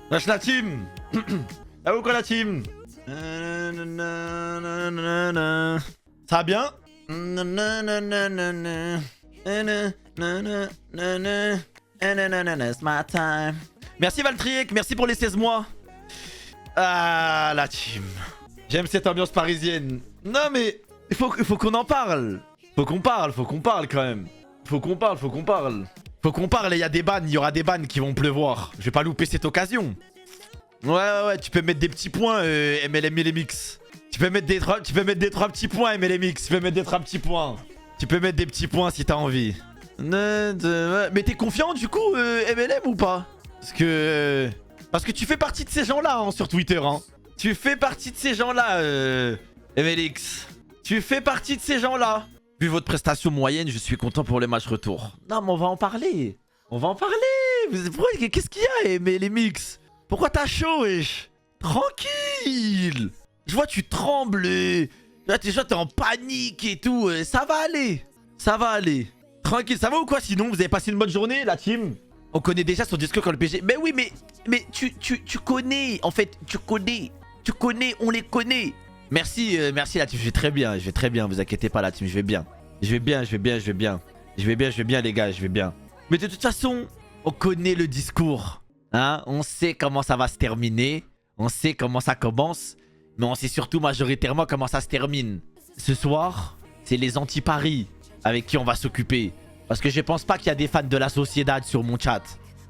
Lâche la team. Ah ou quoi la team? Ça va bien? It's my time. Merci Valtriek, merci pour les 16 mois. Ah la team. J'aime cette ambiance parisienne. Non mais il faut qu'on en parle. Faut qu'on parle quand même. Faut qu'on parle. Faut qu'on parle et il y a des bans, il y aura des bans qui vont pleuvoir. Je vais pas louper cette occasion. Ouais, tu peux mettre des petits points MLM et les mix. Tu peux mettre des 3 petits points MLMX. Tu peux mettre des 3 petits points. Tu peux mettre des petits points si t'as envie. Mais t'es confiant du coup MLM ou pas? Parce que tu fais partie de ces gens-là hein, sur Twitter. Hein. Tu fais partie de ces gens-là MLX. Tu fais partie de ces gens-là. Vu votre prestation moyenne, je suis content pour le match retour. Non mais on va en parler. Qu'est-ce qu'il y a MLMX? Pourquoi t'as chaud wesh? Tranquille. Je vois tu trembles. Là déjà t'es en panique et tout. Ça va aller. Tranquille, ça va ou quoi sinon? Vous avez passé une bonne journée la team? On connaît déjà son discours quand le PG. Mais oui mais tu connais. En fait tu connais. On les connaît. Merci la team, je vais très bien, vous inquiétez pas la team, je vais bien les gars, je vais bien. Mais de toute façon, on connaît le discours. Hein, on sait comment ça va se terminer. On sait comment ça commence. Mais on sait surtout majoritairement comment ça se termine. Ce soir, c'est les anti-paris avec qui on va s'occuper. Parce que je pense pas qu'il y a des fans de la Sociedad sur mon chat.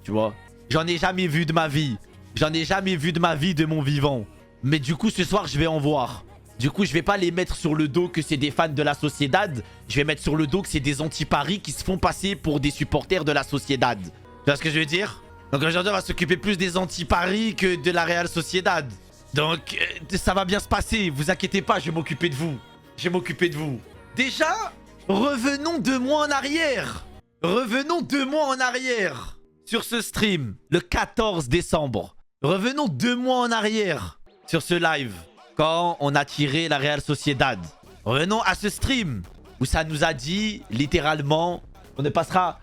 Tu vois, j'en ai jamais vu de ma vie. De mon vivant. Mais du coup, ce soir, je vais en voir. Du coup, je vais pas les mettre sur le dos que c'est des fans de la Sociedad. Je vais mettre sur le dos que c'est des anti-paris qui se font passer pour des supporters de la Sociedad. Tu vois ce que je veux dire? Donc aujourd'hui, on va s'occuper plus des anti-paris que de la Real Sociedad. Donc, ça va bien se passer. Vous inquiétez pas, je vais m'occuper de vous. Déjà, revenons 2 mois en arrière. Sur ce stream, le 14 décembre. Revenons 2 mois en arrière sur ce live. Quand on a tiré la Real Sociedad. Revenons à ce stream où ça nous a dit littéralement qu'on ne passera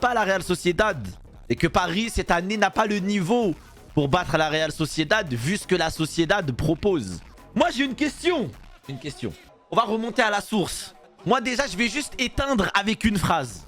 pas à la Real Sociedad. Et que Paris cette année n'a pas le niveau pour battre la Real Sociedad vu ce que la Sociedad propose. Moi j'ai une question. On va remonter à la source. Moi déjà je vais juste éteindre avec une phrase.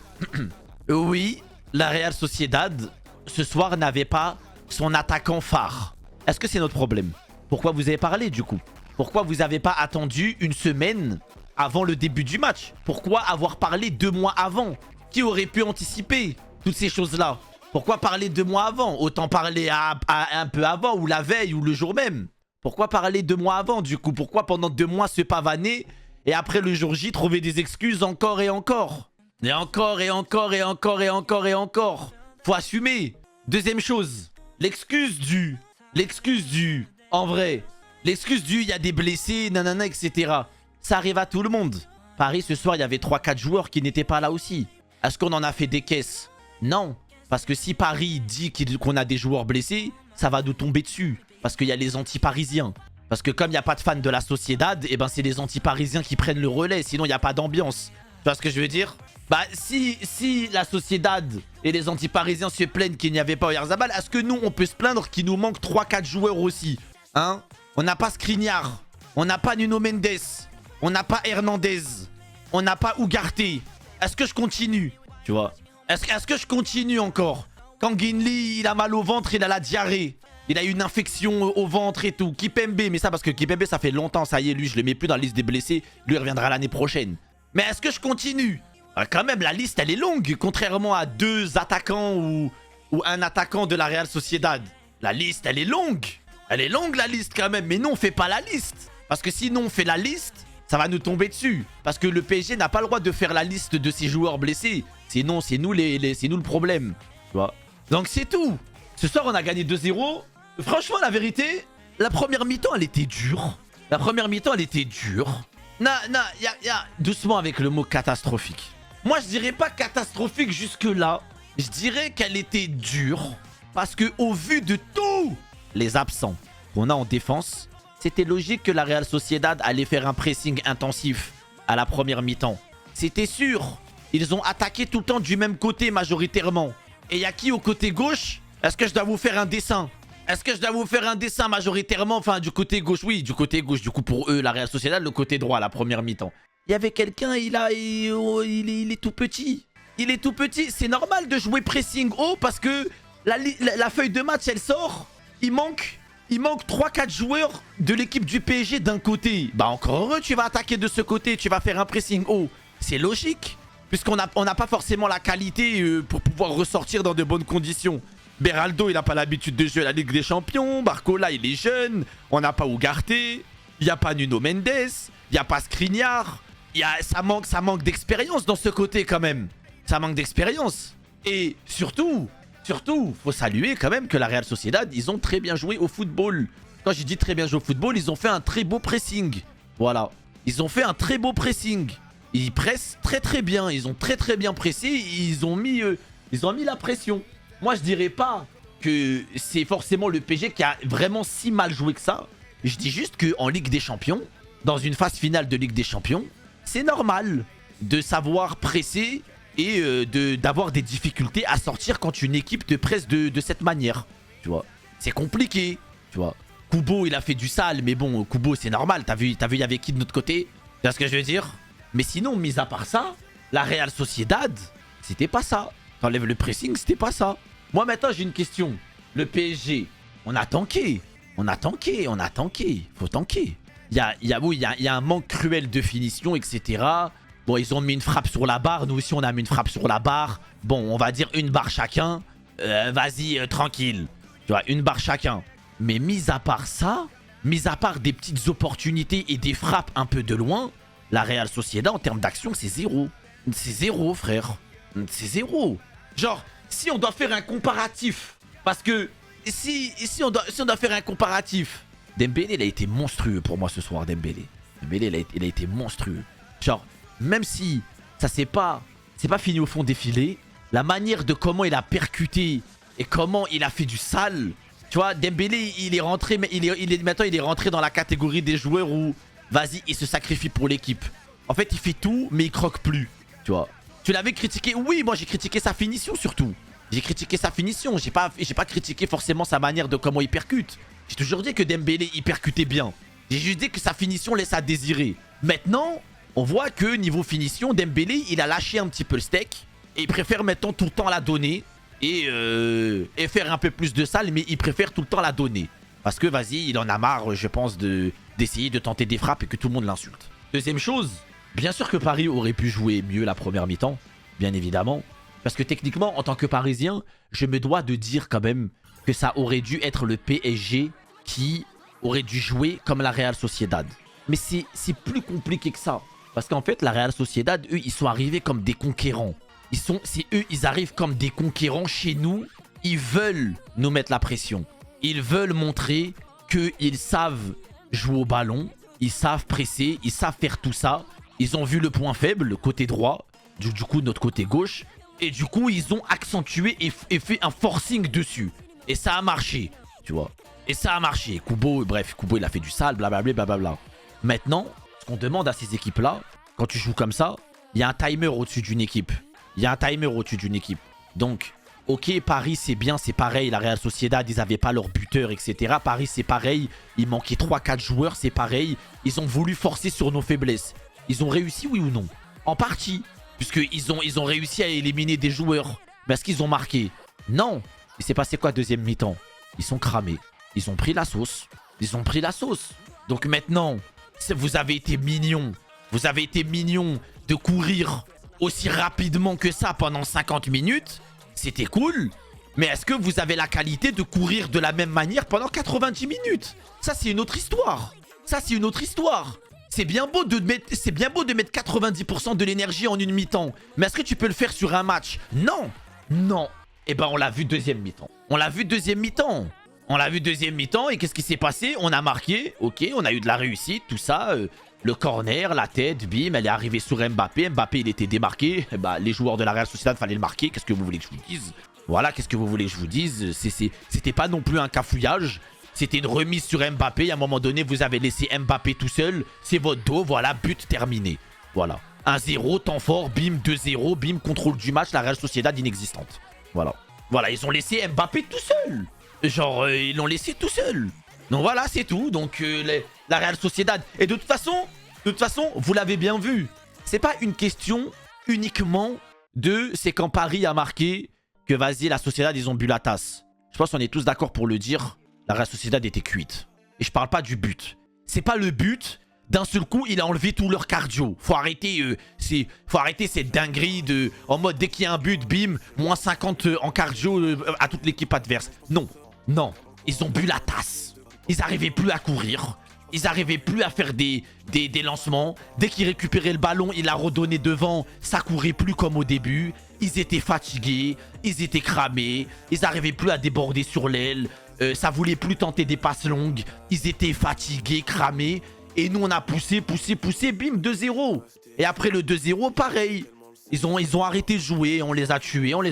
Oui, la Real Sociedad ce soir n'avait pas son attaquant phare. Est-ce que c'est notre problème? Pourquoi vous avez parlé du coup? Pourquoi vous n'avez pas attendu une semaine avant le début du match? Pourquoi avoir parlé 2 mois avant? Qui aurait pu anticiper toutes ces choses-là? Pourquoi parler 2 mois avant? Autant parler un peu avant ou la veille ou le jour même. Pourquoi parler 2 mois avant du coup? Pourquoi pendant 2 mois se pavaner et après le jour J trouver des excuses encore et encore? Et encore. Faut assumer. Deuxième chose, l'excuse du... En vrai, l'excuse du il y a des blessés, nanana, etc. Ça arrive à tout le monde. Paris, ce soir, il y avait 3-4 joueurs qui n'étaient pas là aussi. Est-ce qu'on en a fait des caisses? Non. Parce que si Paris dit qu'on a des joueurs blessés, ça va nous tomber dessus. Parce qu'il y a les anti-parisiens. Parce que comme il n'y a pas de fans de la Sociedad, eh ben c'est les anti-parisiens qui prennent le relais. Sinon, il n'y a pas d'ambiance. Tu vois ce que je veux dire? Bah, si la Sociedad et les anti-parisiens se plaignent qu'il n'y avait pas Oyarzabal, est-ce que nous, on peut se plaindre qu'il nous manque 3-4 joueurs aussi? Hein? On n'a pas Skriniar, on n'a pas Nuno Mendes, on n'a pas Hernandez, on n'a pas Ugarte. Est-ce que je continue? Tu vois? Est-ce que je continue encore? Quand Guinli, il a mal au ventre, il a la diarrhée. Il a une infection au ventre et tout. Kipembe, mais ça parce que Kipembe, ça fait longtemps, ça y est, lui, je le mets plus dans la liste des blessés. Lui, il reviendra l'année prochaine. Mais est-ce que je continue? Quand même, la liste, elle est longue. Contrairement à 2 attaquants ou un attaquant de la Real Sociedad. La liste, elle est longue. Elle est longue la liste quand même, mais non on fait pas la liste. Parce que sinon on fait la liste, ça va nous tomber dessus. Parce que le PSG n'a pas le droit de faire la liste de ses joueurs blessés. Sinon c'est nous, c'est nous le problème. Tu vois? Donc c'est tout. Ce soir on a gagné 2-0. Franchement la vérité, la première mi-temps elle était dure. Non, doucement avec le mot catastrophique. Moi je dirais pas catastrophique jusque là. Je dirais qu'elle était dure. Parce que au vu de tout les absents qu'on a en défense, c'était logique que la Real Sociedad allait faire un pressing intensif à la première mi-temps. C'était sûr. Ils ont attaqué tout le temps du même côté majoritairement. Et il y a qui au côté gauche? Est-ce que je dois vous faire un dessin? Est-ce que je dois vous faire un dessin majoritairement, enfin du côté gauche? Oui, du côté gauche, du coup pour eux, la Real Sociedad, le côté droit, la première mi-temps. Il y avait quelqu'un, il est tout petit. Il est tout petit, c'est normal de jouer pressing haut parce que la feuille de match, elle sort. Il manque 3-4 joueurs de l'équipe du PSG d'un côté. Bah encore heureux, tu vas attaquer de ce côté, tu vas faire un pressing haut. C'est logique, puisqu'on n'a pas forcément la qualité pour pouvoir ressortir dans de bonnes conditions. Beraldo, il n'a pas l'habitude de jouer à la Ligue des Champions. Barcola, il est jeune. On n'a pas Ugarte. Il n'y a pas Nuno Mendes. Il n'y a pas Skriniar. Ça manque d'expérience dans ce côté quand même. Ça manque d'expérience. Et surtout, faut saluer quand même que la Real Sociedad, ils ont très bien joué au football. Quand je dis très bien joué au football, ils ont fait un très beau pressing. Voilà. Ils ont fait un très beau pressing. Ils pressent très bien. Ils ont très bien pressé. Ils ont mis la pression. Moi, je dirais pas que c'est forcément le PSG qui a vraiment si mal joué que ça. Je dis juste qu'en Ligue des Champions, dans une phase finale de Ligue des Champions, c'est normal de savoir presser et d'avoir des difficultés à sortir quand une équipe te presse de cette manière. Tu vois, c'est compliqué. Tu vois, Kubo, il a fait du sale, mais bon, Kubo, c'est normal. T'as vu, il y avait qui de notre côté? Tu vois ce que je veux dire? Mais sinon, mis à part ça, la Real Sociedad, c'était pas ça. T'enlèves le pressing, c'était pas ça. Moi, maintenant, j'ai une question. Le PSG, on a tanké. Faut tanker. Il y a un manque cruel de finition, etc. Bon, ils ont mis une frappe sur la barre. Nous aussi, on a mis une frappe sur la barre. Bon, on va dire une barre chacun. Vas-y, tranquille. Tu vois, une barre chacun. Mais mis à part ça, mis à part des petites opportunités et des frappes un peu de loin, la Real Sociedad, en termes d'action, c'est zéro. C'est zéro, frère. C'est zéro. Genre, si on doit faire un comparatif, parce que si on doit faire un comparatif, Dembélé, il a été monstrueux pour moi ce soir, Dembélé, il a été monstrueux. Genre, même si ça c'est pas fini au fond des filets, la manière de comment il a percuté et comment il a fait du sale, tu vois, Dembélé, il est rentré, mais maintenant il est rentré dans la catégorie des joueurs où, vas-y, il se sacrifie pour l'équipe. En fait, il fait tout, mais il croque plus, tu vois. Tu l'avais critiqué? Oui, moi j'ai critiqué sa finition surtout. J'ai critiqué sa finition. J'ai pas critiqué forcément sa manière de comment il percute. J'ai toujours dit que Dembélé, il percutait bien. J'ai juste dit que sa finition laisse à désirer. Maintenant, on voit que niveau finition, Dembélé, il a lâché un petit peu le steak. Et il préfère maintenant tout le temps la donner. Et faire un peu plus de sale, mais il préfère tout le temps la donner. Parce que, vas-y, il en a marre, je pense, d'essayer de tenter des frappes et que tout le monde l'insulte. Deuxième chose, bien sûr que Paris aurait pu jouer mieux la première mi-temps. Bien évidemment. Parce que techniquement, en tant que Parisien, je me dois de dire quand même que ça aurait dû être le PSG qui aurait dû jouer comme la Real Sociedad. Mais c'est plus compliqué que ça. Parce qu'en fait, la Real Sociedad, eux, ils sont arrivés comme des conquérants. Ils arrivent comme des conquérants chez nous. Ils veulent nous mettre la pression. Ils veulent montrer qu'ils savent jouer au ballon. Ils savent presser. Ils savent faire tout ça. Ils ont vu le point faible, le côté droit. Du coup, notre côté gauche. Et du coup, ils ont accentué et fait un forcing dessus. Et ça a marché, tu vois. Et ça a marché. Kubo, bref, Kubo, il a fait du sale, blablabla. Maintenant, ce qu'on demande à ces équipes-là, quand tu joues comme ça, il y a un timer au-dessus d'une équipe. Donc, ok, Paris, c'est bien, c'est pareil. La Real Sociedad, ils n'avaient pas leur buteur, etc. Paris, c'est pareil. Il manquait 3-4 joueurs, c'est pareil. Ils ont voulu forcer sur nos faiblesses. Ils ont réussi, oui ou non? En partie. Puisqu'ils ont réussi à éliminer des joueurs. Mais est-ce qu'ils ont marqué? Non. Il s'est passé quoi deuxième mi-temps? Ils sont cramés. Ils ont pris la sauce. Donc maintenant, vous avez été mignons. De courir aussi rapidement que ça pendant 50 minutes. C'était cool. Mais est-ce que vous avez la qualité de courir de la même manière pendant 90 minutes? Ça, c'est une autre histoire. C'est bien beau de mettre 90% de l'énergie en une mi-temps. Mais est-ce que tu peux le faire sur un match? Non. Et ben on l'a vu deuxième mi-temps. Et qu'est-ce qui s'est passé? On a marqué, ok, on a eu de la réussite, tout ça. Le corner, la tête, bim, elle est arrivée sur Mbappé. Mbappé, il était démarqué. Bah, les joueurs de la Real Sociedad, fallait le marquer. Qu'est-ce que vous voulez que je vous dise? Voilà, qu'est-ce que vous voulez que je vous dise? C'était pas non plus un cafouillage. C'était une remise sur Mbappé. À un moment donné, vous avez laissé Mbappé tout seul. C'est votre dos. Voilà, but terminé. Voilà. 1-0, temps fort, bim, 2-0, bim, contrôle du match. La Real Sociedad inexistante. Voilà. Voilà, ils ont laissé Mbappé tout seul. Genre, ils l'ont laissé tout seul. Donc voilà, c'est tout. Donc la Real Sociedad. Et de toute façon, vous l'avez bien vu. C'est pas une question uniquement de c'est quand Paris a marqué que vas-y, la Sociedad, ils ont bu la tasse. Je pense qu'on est tous d'accord pour le dire. La Real Sociedad était cuite. Et je parle pas du but. C'est pas le but. D'un seul coup, il a enlevé tout leur cardio. Faut arrêter cette dinguerie de... En mode, dès qu'il y a un but, bim, moins 50 en cardio à toute l'équipe adverse. Non, non. Ils ont bu la tasse. Ils n'arrivaient plus à courir. Ils n'arrivaient plus à faire des lancements. Dès qu'ils récupéraient le ballon, il a redonné devant. Ça courait plus comme au début. Ils étaient fatigués. Ils étaient cramés. Ils n'arrivaient plus à déborder sur l'aile. Ça voulait plus tenter des passes longues. Ils étaient fatigués, cramés. Et nous, on a poussé, bim, 2-0. Et après le 2-0, pareil. Ils ont arrêté de jouer, on les a tués. On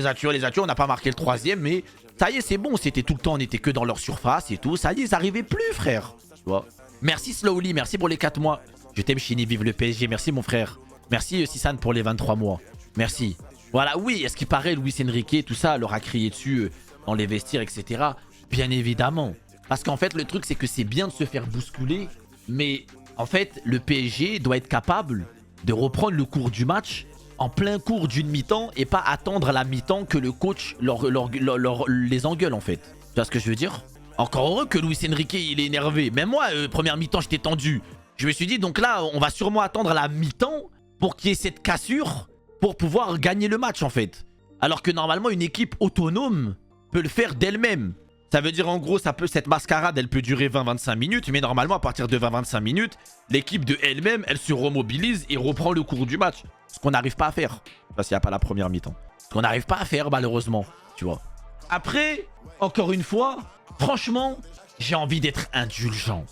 n'a pas marqué le troisième, mais ça y est, c'est bon. C'était tout le temps, on était que dans leur surface et tout. Ça y est, ils n'arrivaient plus, frère. Tu vois. Merci Slowly, merci pour les 4 mois. Je t'aime, Chini, vive le PSG. Merci, mon frère. Merci, Sissan, pour les 23 mois. Merci. Voilà, oui, est-ce qu'il paraît, Luis Enrique, tout ça, leur a crié dessus dans les vestiaires, etc. Bien évidemment. Parce qu'en fait, le truc, c'est que c'est bien de se faire bousculer. Mais en fait, le PSG doit être capable de reprendre le cours du match en plein cours d'une mi-temps et pas attendre à la mi-temps que le coach les engueule, en fait. Tu vois ce que je veux dire? Encore heureux que Luis Enrique, il est énervé. Même moi, première mi-temps, j'étais tendu. Je me suis dit, donc là, on va sûrement attendre à la mi-temps pour qu'il y ait cette cassure pour pouvoir gagner le match, en fait. Alors que normalement, une équipe autonome peut le faire d'elle-même. Ça veut dire en gros, cette mascarade, elle peut durer 20-25 minutes. Mais normalement, à partir de 20-25 minutes, l'équipe de elle-même, elle se remobilise et reprend le cours du match. Ce qu'on n'arrive pas à faire. Parce qu'il n'y a pas la première mi-temps. Ce qu'on n'arrive pas à faire, malheureusement. Tu vois. Après, encore une fois, franchement, j'ai envie d'être indulgent.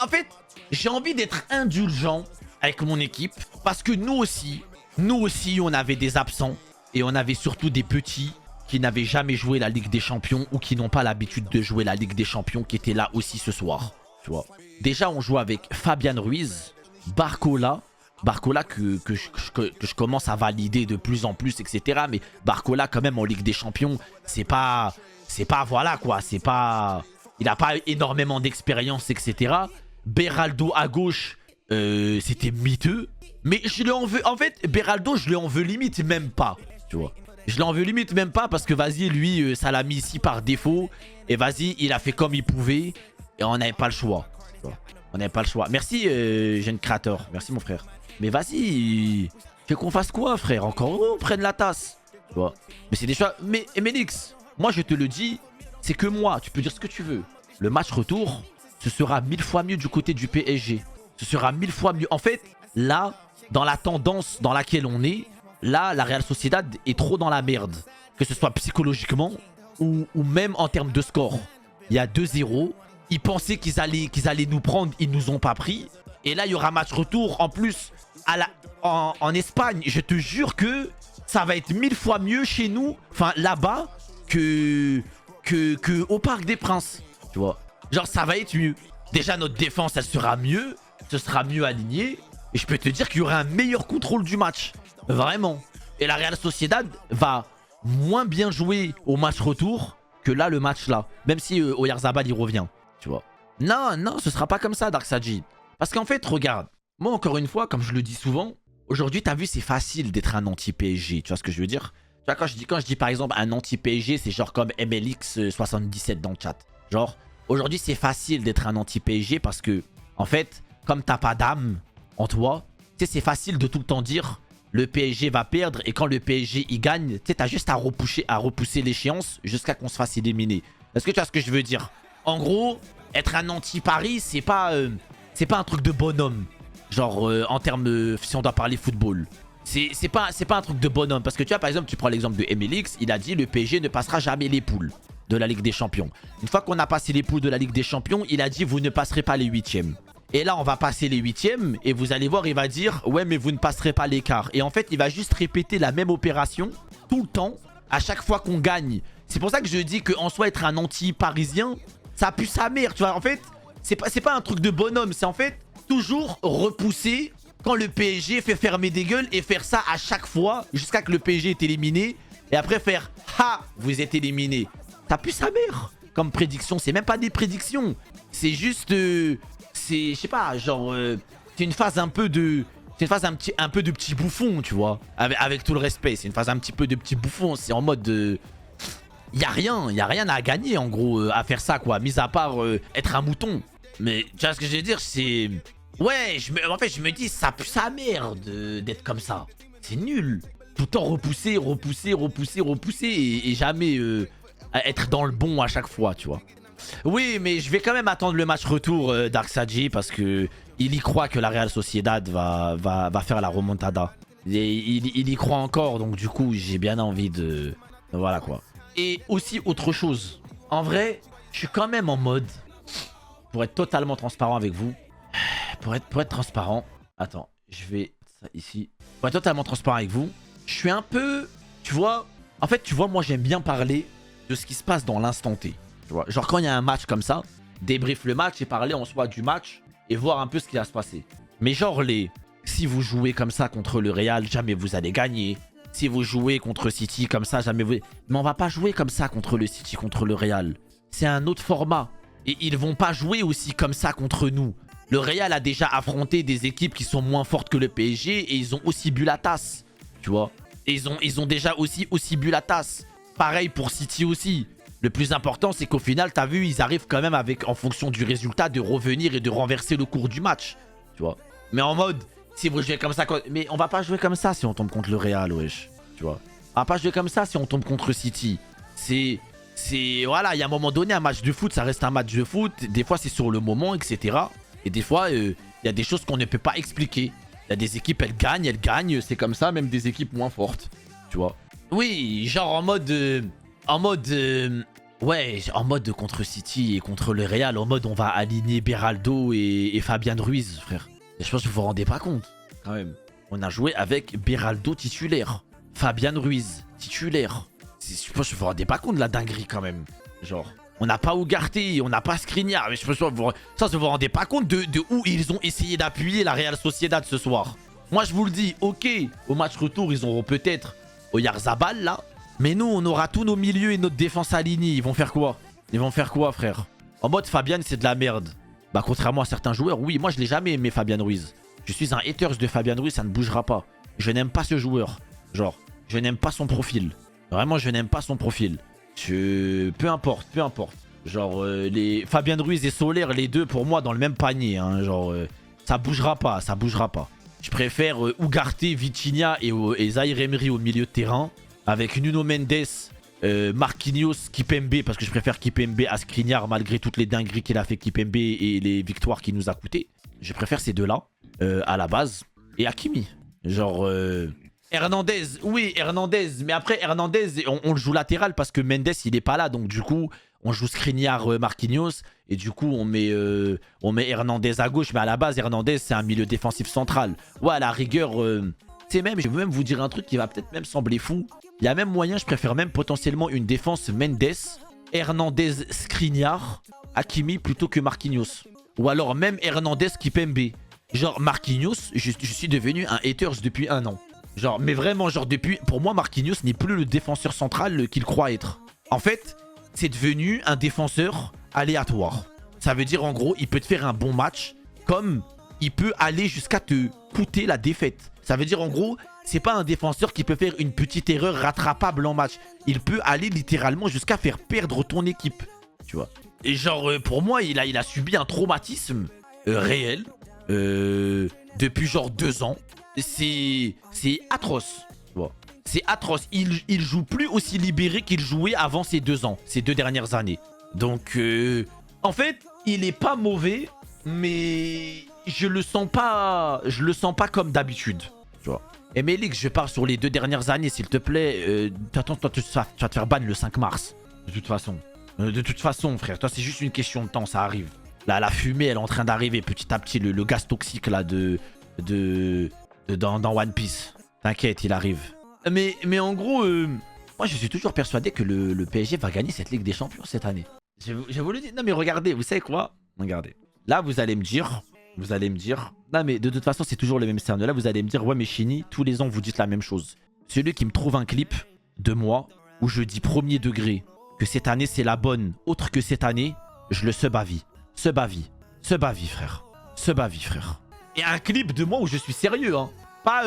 En fait, j'ai envie d'être indulgent avec mon équipe. Parce que nous aussi, on avait des absents. Et on avait surtout des petits qui n'avaient jamais joué la Ligue des Champions ou qui n'ont pas l'habitude de jouer la Ligue des Champions, qui étaient là aussi ce soir. Tu vois. Déjà, on joue avec Fabian Ruiz, Barcola que je commence à valider de plus en plus, etc. Mais Barcola, quand même, en Ligue des Champions, c'est pas voilà quoi, c'est pas... Il n'a pas énormément d'expérience, etc. Beraldo à gauche, c'était miteux. Mais je lui en veux... En fait, Beraldo, je lui en veux limite même pas, tu vois. Je l'en veux limite même pas parce que vas-y, lui, ça l'a mis ici par défaut. Et vas-y, il a fait comme il pouvait. Et on n'avait pas le choix. On n'avait pas le choix. Merci, jeune créateur. Merci, mon frère. Mais vas-y, fais qu'on fasse quoi, frère? Encore on prenne la tasse. Tu vois. Mais c'est des choix. Mais Emelix, moi, je te le dis, c'est que moi, tu peux dire ce que tu veux. Le match retour, ce sera 1000 fois mieux du côté du PSG. Ce sera 1000 fois mieux. En fait, là, dans la tendance dans laquelle on est, là, la Real Sociedad est trop dans la merde. Que ce soit psychologiquement ou même en termes de score. Il y a 2-0. Ils pensaient qu'ils allaient nous prendre. Ils nous ont pas pris. Et là, il y aura match retour. En plus, en Espagne, je te jure que ça va être 1000 fois mieux chez nous. Enfin, là-bas, que au Parc des Princes. Tu vois. Genre, ça va être mieux. Déjà, notre défense, elle sera mieux. Ce sera mieux aligné. Et je peux te dire qu'il y aura un meilleur contrôle du match. Vraiment. Et la Real Sociedad va moins bien jouer au match retour que là, le match là. Même si Oyarzabal, il revient. Tu vois. Non, non, ce sera pas comme ça, Dark Saji. Parce qu'en fait, regarde. Moi, encore une fois, comme je le dis souvent, aujourd'hui, t'as vu, c'est facile d'être un anti-PSG. Tu vois ce que je veux dire? Tu vois, quand je dis par exemple un anti-PSG, c'est genre comme MLX77 dans le chat. Genre, aujourd'hui, c'est facile d'être un anti-PSG parce que, en fait, comme t'as pas d'âme en toi, tu sais, c'est facile de tout le temps dire le PSG va perdre et quand le PSG il gagne, tu sais, t'as juste à repousser l'échéance jusqu'à qu'on se fasse éliminer. Est-ce que tu vois ce que je veux dire? En gros, être un anti-Paris, c'est pas un truc de bonhomme. Genre, en termes, si on doit parler football. C'est pas un truc de bonhomme. Parce que tu vois, par exemple, tu prends l'exemple de MLX, il a dit le PSG ne passera jamais les poules de la Ligue des Champions. Une fois qu'on a passé les poules de la Ligue des Champions, il a dit vous ne passerez pas les 8e. Et là, on va passer les 8e et vous allez voir, il va dire ouais, mais vous ne passerez pas l'écart. Et en fait, il va juste répéter la même opération tout le temps, à chaque fois qu'on gagne. C'est pour ça que je dis qu'en soi, être un anti-parisien, ça pue sa mère. Tu vois, en fait, c'est pas un truc de bonhomme. C'est en fait toujours repousser quand le PSG fait fermer des gueules et faire ça à chaque fois jusqu'à que le PSG est éliminé. Et après faire ha, vous êtes éliminé. Ça pue sa mère. comme prédiction. C'est même pas des prédictions. C'est juste... c'est, je sais pas, genre... c'est une phase un peu de... C'est une phase un peu de petit bouffon, tu vois. Avec tout le respect, c'est une phase un petit peu de petit bouffon. C'est en mode... y a rien à gagner en gros à faire ça quoi, mis à part être un mouton. Mais tu vois ce que je veux dire, c'est... Ouais, en fait je me dis, ça pue sa mère d'être comme ça. C'est nul. Tout le temps repousser et jamais être dans le bon à chaque fois, tu vois. Oui, mais je vais quand même attendre le match retour d'Arxadji parce que il y croit que la Real Sociedad va faire la remontada. Et il y croit encore, donc du coup j'ai bien envie de... Voilà quoi. Et aussi autre chose. En vrai, je suis quand même en mode, pour être totalement transparent avec vous, pour être transparent, attends, je vais ça ici. Pour être totalement transparent avec vous, je suis un peu, tu vois, en fait, tu vois, moi j'aime bien parler de ce qui se passe dans l'instant T. Tu vois, genre quand il y a un match comme ça, débrief le match et parler en soi du match et voir un peu ce qui va se passer. Mais genre si vous jouez comme ça contre le Real, jamais vous allez gagner. Si vous jouez contre City comme ça, jamais vous... Mais on va pas jouer comme ça contre le City, contre le Real. C'est un autre format. Et ils vont pas jouer aussi comme ça contre nous. Le Real a déjà affronté des équipes qui sont moins fortes que le PSG et ils ont aussi bu la tasse. Tu vois. Et ils ont déjà aussi bu la tasse. Pareil pour City aussi. Le plus important, c'est qu'au final, t'as vu, ils arrivent quand même avec, en fonction du résultat, de revenir et de renverser le cours du match. Tu vois. Mais en mode... Si vous jouez comme ça... Mais on va pas jouer comme ça si on tombe contre le Real, wesh. Tu vois. On va pas jouer comme ça si on tombe contre City. C'est... Voilà, il y a un moment donné, un match de foot, ça reste un match de foot. Des fois, c'est sur le moment, etc. Et des fois, il y a des choses qu'on ne peut pas expliquer. Il y a des équipes, elles gagnent. C'est comme ça, même des équipes moins fortes. Tu vois. Oui, genre en mode... ouais, en mode contre City et contre le Real. En mode, on va aligner Beraldo et Fabian Ruiz, frère. Je pense que vous vous rendez pas compte, quand même. On a joué avec Beraldo titulaire. Fabian Ruiz titulaire. Je pense que vous vous rendez pas compte de la dinguerie, quand même. Genre, on n'a pas Ugarte, on n'a pas Skriniar. Mais je pense que vous vous rendez pas compte de où ils ont essayé d'appuyer la Real Sociedad ce soir. Moi, je vous le dis, ok, au match retour, ils auront peut-être Oyarzabal, là. Mais nous, on aura tous nos milieux et notre défense alignés. Ils vont faire quoi? Ils vont faire quoi, frère? En mode, Fabian, c'est de la merde. Bah contrairement à certains joueurs, oui, moi je l'ai jamais aimé Fabian Ruiz. Je suis un haters de Fabian Ruiz, ça ne bougera pas. Je n'aime pas ce joueur. Genre, je n'aime pas son profil. Vraiment, je n'aime pas son profil. Peu importe. Genre, Fabian Ruiz et Soler, les deux pour moi dans le même panier. Hein. Genre, ça bougera pas. Je préfère Ugarte, Vitinha et Zaïre Emery au milieu de terrain. Avec Nuno Mendes, Marquinhos, Kipembe, parce que je préfère Kipembe à Skriniar malgré toutes les dingueries qu'il a fait Kipembe et les victoires qu'il nous a coûté. Je préfère ces deux-là à la base. Et Hakimi. Genre... Hernandez, oui, Hernandez. Mais après, Hernandez, on le joue latéral parce que Mendes, il est pas là. Donc du coup, on joue Skriniar, Marquinhos. Et du coup, on met Hernandez à gauche. Mais à la base, Hernandez, c'est un milieu défensif central. Ouais, à la rigueur... c'est même, je vais même vous dire un truc qui va peut-être même sembler fou. Il y a même moyen, je préfère même potentiellement une défense Mendes, Hernandez, Skriniar, Hakimi plutôt que Marquinhos. Ou alors même Hernandez, Kipembe. Genre Marquinhos, je suis devenu un haters depuis 1 an. Genre, mais vraiment, genre depuis... Pour moi, Marquinhos n'est plus le défenseur central qu'il croit être. En fait, c'est devenu un défenseur aléatoire. Ça veut dire en gros, il peut te faire un bon match, comme il peut aller jusqu'à te coûter la défaite. Ça veut dire en gros... C'est pas un défenseur qui peut faire une petite erreur rattrapable en match. Il peut aller littéralement jusqu'à faire perdre ton équipe. Tu vois. Et genre, pour moi, il a subi un traumatisme réel depuis genre 2 ans. C'est atroce. Tu vois. C'est atroce. Il joue plus aussi libéré qu'il jouait avant ces 2 ans. Ces 2 dernières années. Donc, en fait, il est pas mauvais. Mais je le sens pas comme d'habitude. Tu vois. Et Melik, je pars sur les 2 dernières années, s'il te plaît. Attends, toi, tu vas te faire ban le 5 mars. De toute façon, frère. Toi, c'est juste une question de temps, ça arrive. Là, la fumée, elle est en train d'arriver petit à petit. Le gaz toxique, là, dans One Piece. T'inquiète, il arrive. Mais en gros, moi, je suis toujours persuadé que le PSG va gagner cette Ligue des Champions cette année. Je vous le dis. Non, mais regardez, vous savez quoi? Regardez. Là, vous allez me dire... non mais de toute façon c'est toujours le même scénario. Là vous allez me dire, ouais mais Chini, tous les ans vous dites la même chose. Celui qui me trouve un clip de moi où je dis premier degré que cette année c'est la bonne, autre que cette année, je le sub à vie. Sub à vie. Sub à vie, frère. Sub à vie, frère. Et un clip de moi où je suis sérieux, hein. Pas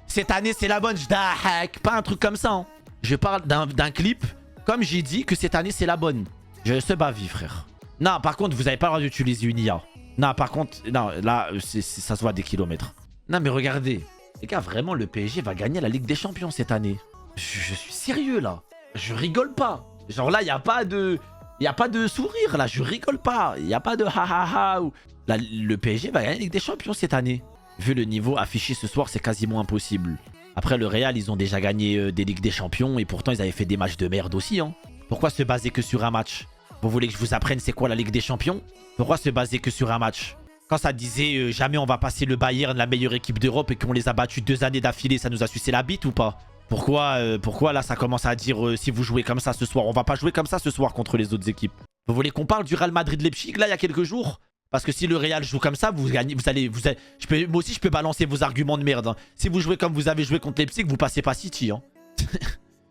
cette année c'est la bonne, je hack. Pas un truc comme ça, hein. Je parle d'un clip, comme j'ai dit que cette année c'est la bonne. Je sub à vie, frère. Non, par contre, vous avez pas le droit d'utiliser une IA. Non, par contre, non, là, ça se voit des kilomètres. Non, mais regardez. Les gars, vraiment, le PSG va gagner la Ligue des Champions cette année. Je suis sérieux, là. Je rigole pas. Genre là, il n'y a pas de... Il n'y a pas de sourire, là. Je rigole pas. Il n'y a pas de ha ha ha. Là, le PSG va gagner la Ligue des Champions cette année. Vu le niveau affiché ce soir, c'est quasiment impossible. Après, le Real, ils ont déjà gagné des Ligues des Champions. Et pourtant, ils avaient fait des matchs de merde aussi, hein. Pourquoi se baser que sur un match? Vous voulez que je vous apprenne c'est quoi la Ligue des Champions? Pourquoi se baser que sur un match? Quand ça disait jamais on va passer le Bayern, la meilleure équipe d'Europe, et qu'on les a battus 2 années d'affilée, ça nous a sucé la bite ou pas? Pourquoi là ça commence à dire si vous jouez comme ça ce soir? On va pas jouer comme ça ce soir contre les autres équipes. Vous voulez qu'on parle du Real Madrid-Leipzig là il y a quelques jours? Parce que si le Real joue comme ça, vous gagnez, moi aussi je peux balancer vos arguments de merde, hein. Si vous jouez comme vous avez joué contre Leipzig, vous passez pas City, hein.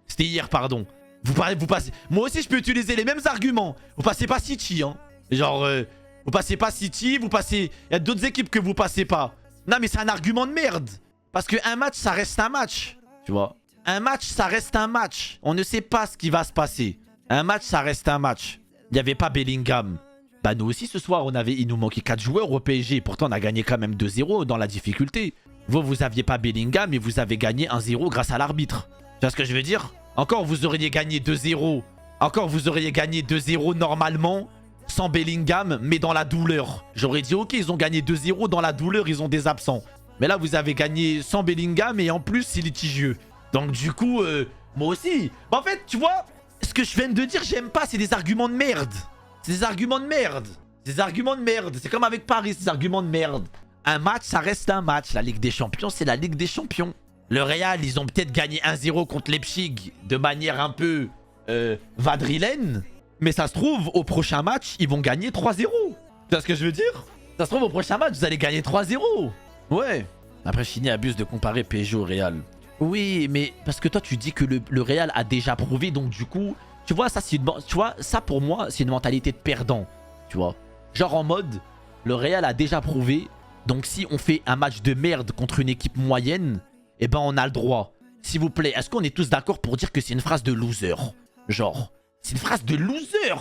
C'était hier, pardon. Vous passez... Moi aussi, je peux utiliser les mêmes arguments. Vous passez pas City, hein. Genre, vous passez pas City, vous passez... Il y a d'autres équipes que vous passez pas. Non, mais c'est un argument de merde. Parce qu'un match, ça reste un match. Tu vois? Un match, ça reste un match. On ne sait pas ce qui va se passer. Un match, ça reste un match. Il n'y avait pas Bellingham. Bah, nous aussi, ce soir, il nous manquait 4 joueurs au PSG. Pourtant, on a gagné quand même 2-0 dans la difficulté. Vous aviez pas Bellingham, mais vous avez gagné 1-0 grâce à l'arbitre. Tu vois ce que je veux dire? Encore, vous auriez gagné 2-0. Encore, vous auriez gagné 2-0 normalement, sans Bellingham, mais dans la douleur. J'aurais dit, ok, ils ont gagné 2-0 dans la douleur, ils ont des absents. Mais là, vous avez gagné sans Bellingham et en plus, c'est litigieux. Donc, du coup, moi aussi. Bah, en fait, tu vois, ce que je viens de dire, j'aime pas, c'est des arguments de merde. C'est des arguments de merde. C'est des arguments de merde. C'est comme avec Paris, des arguments de merde. Un match, ça reste un match. La Ligue des Champions, c'est la Ligue des Champions. Le Real, ils ont peut-être gagné 1-0 contre Leipzig de manière un peu vadrilène. Mais ça se trouve, au prochain match, ils vont gagner 3-0. Tu vois ce que je veux dire? Ça se trouve, au prochain match, vous allez gagner 3-0. Ouais. Après, Chini abuse de comparer PSG au Real. Oui, mais parce que toi, tu dis que le Real a déjà prouvé. Donc, du coup, tu vois, ça, ça pour moi, c'est une mentalité de perdant. Tu vois? Genre en mode, le Real a déjà prouvé. Donc, si on fait un match de merde contre une équipe moyenne... Eh ben, on a le droit. S'il vous plaît, est-ce qu'on est tous d'accord pour dire que c'est une phrase de loser? Genre, c'est une phrase de loser.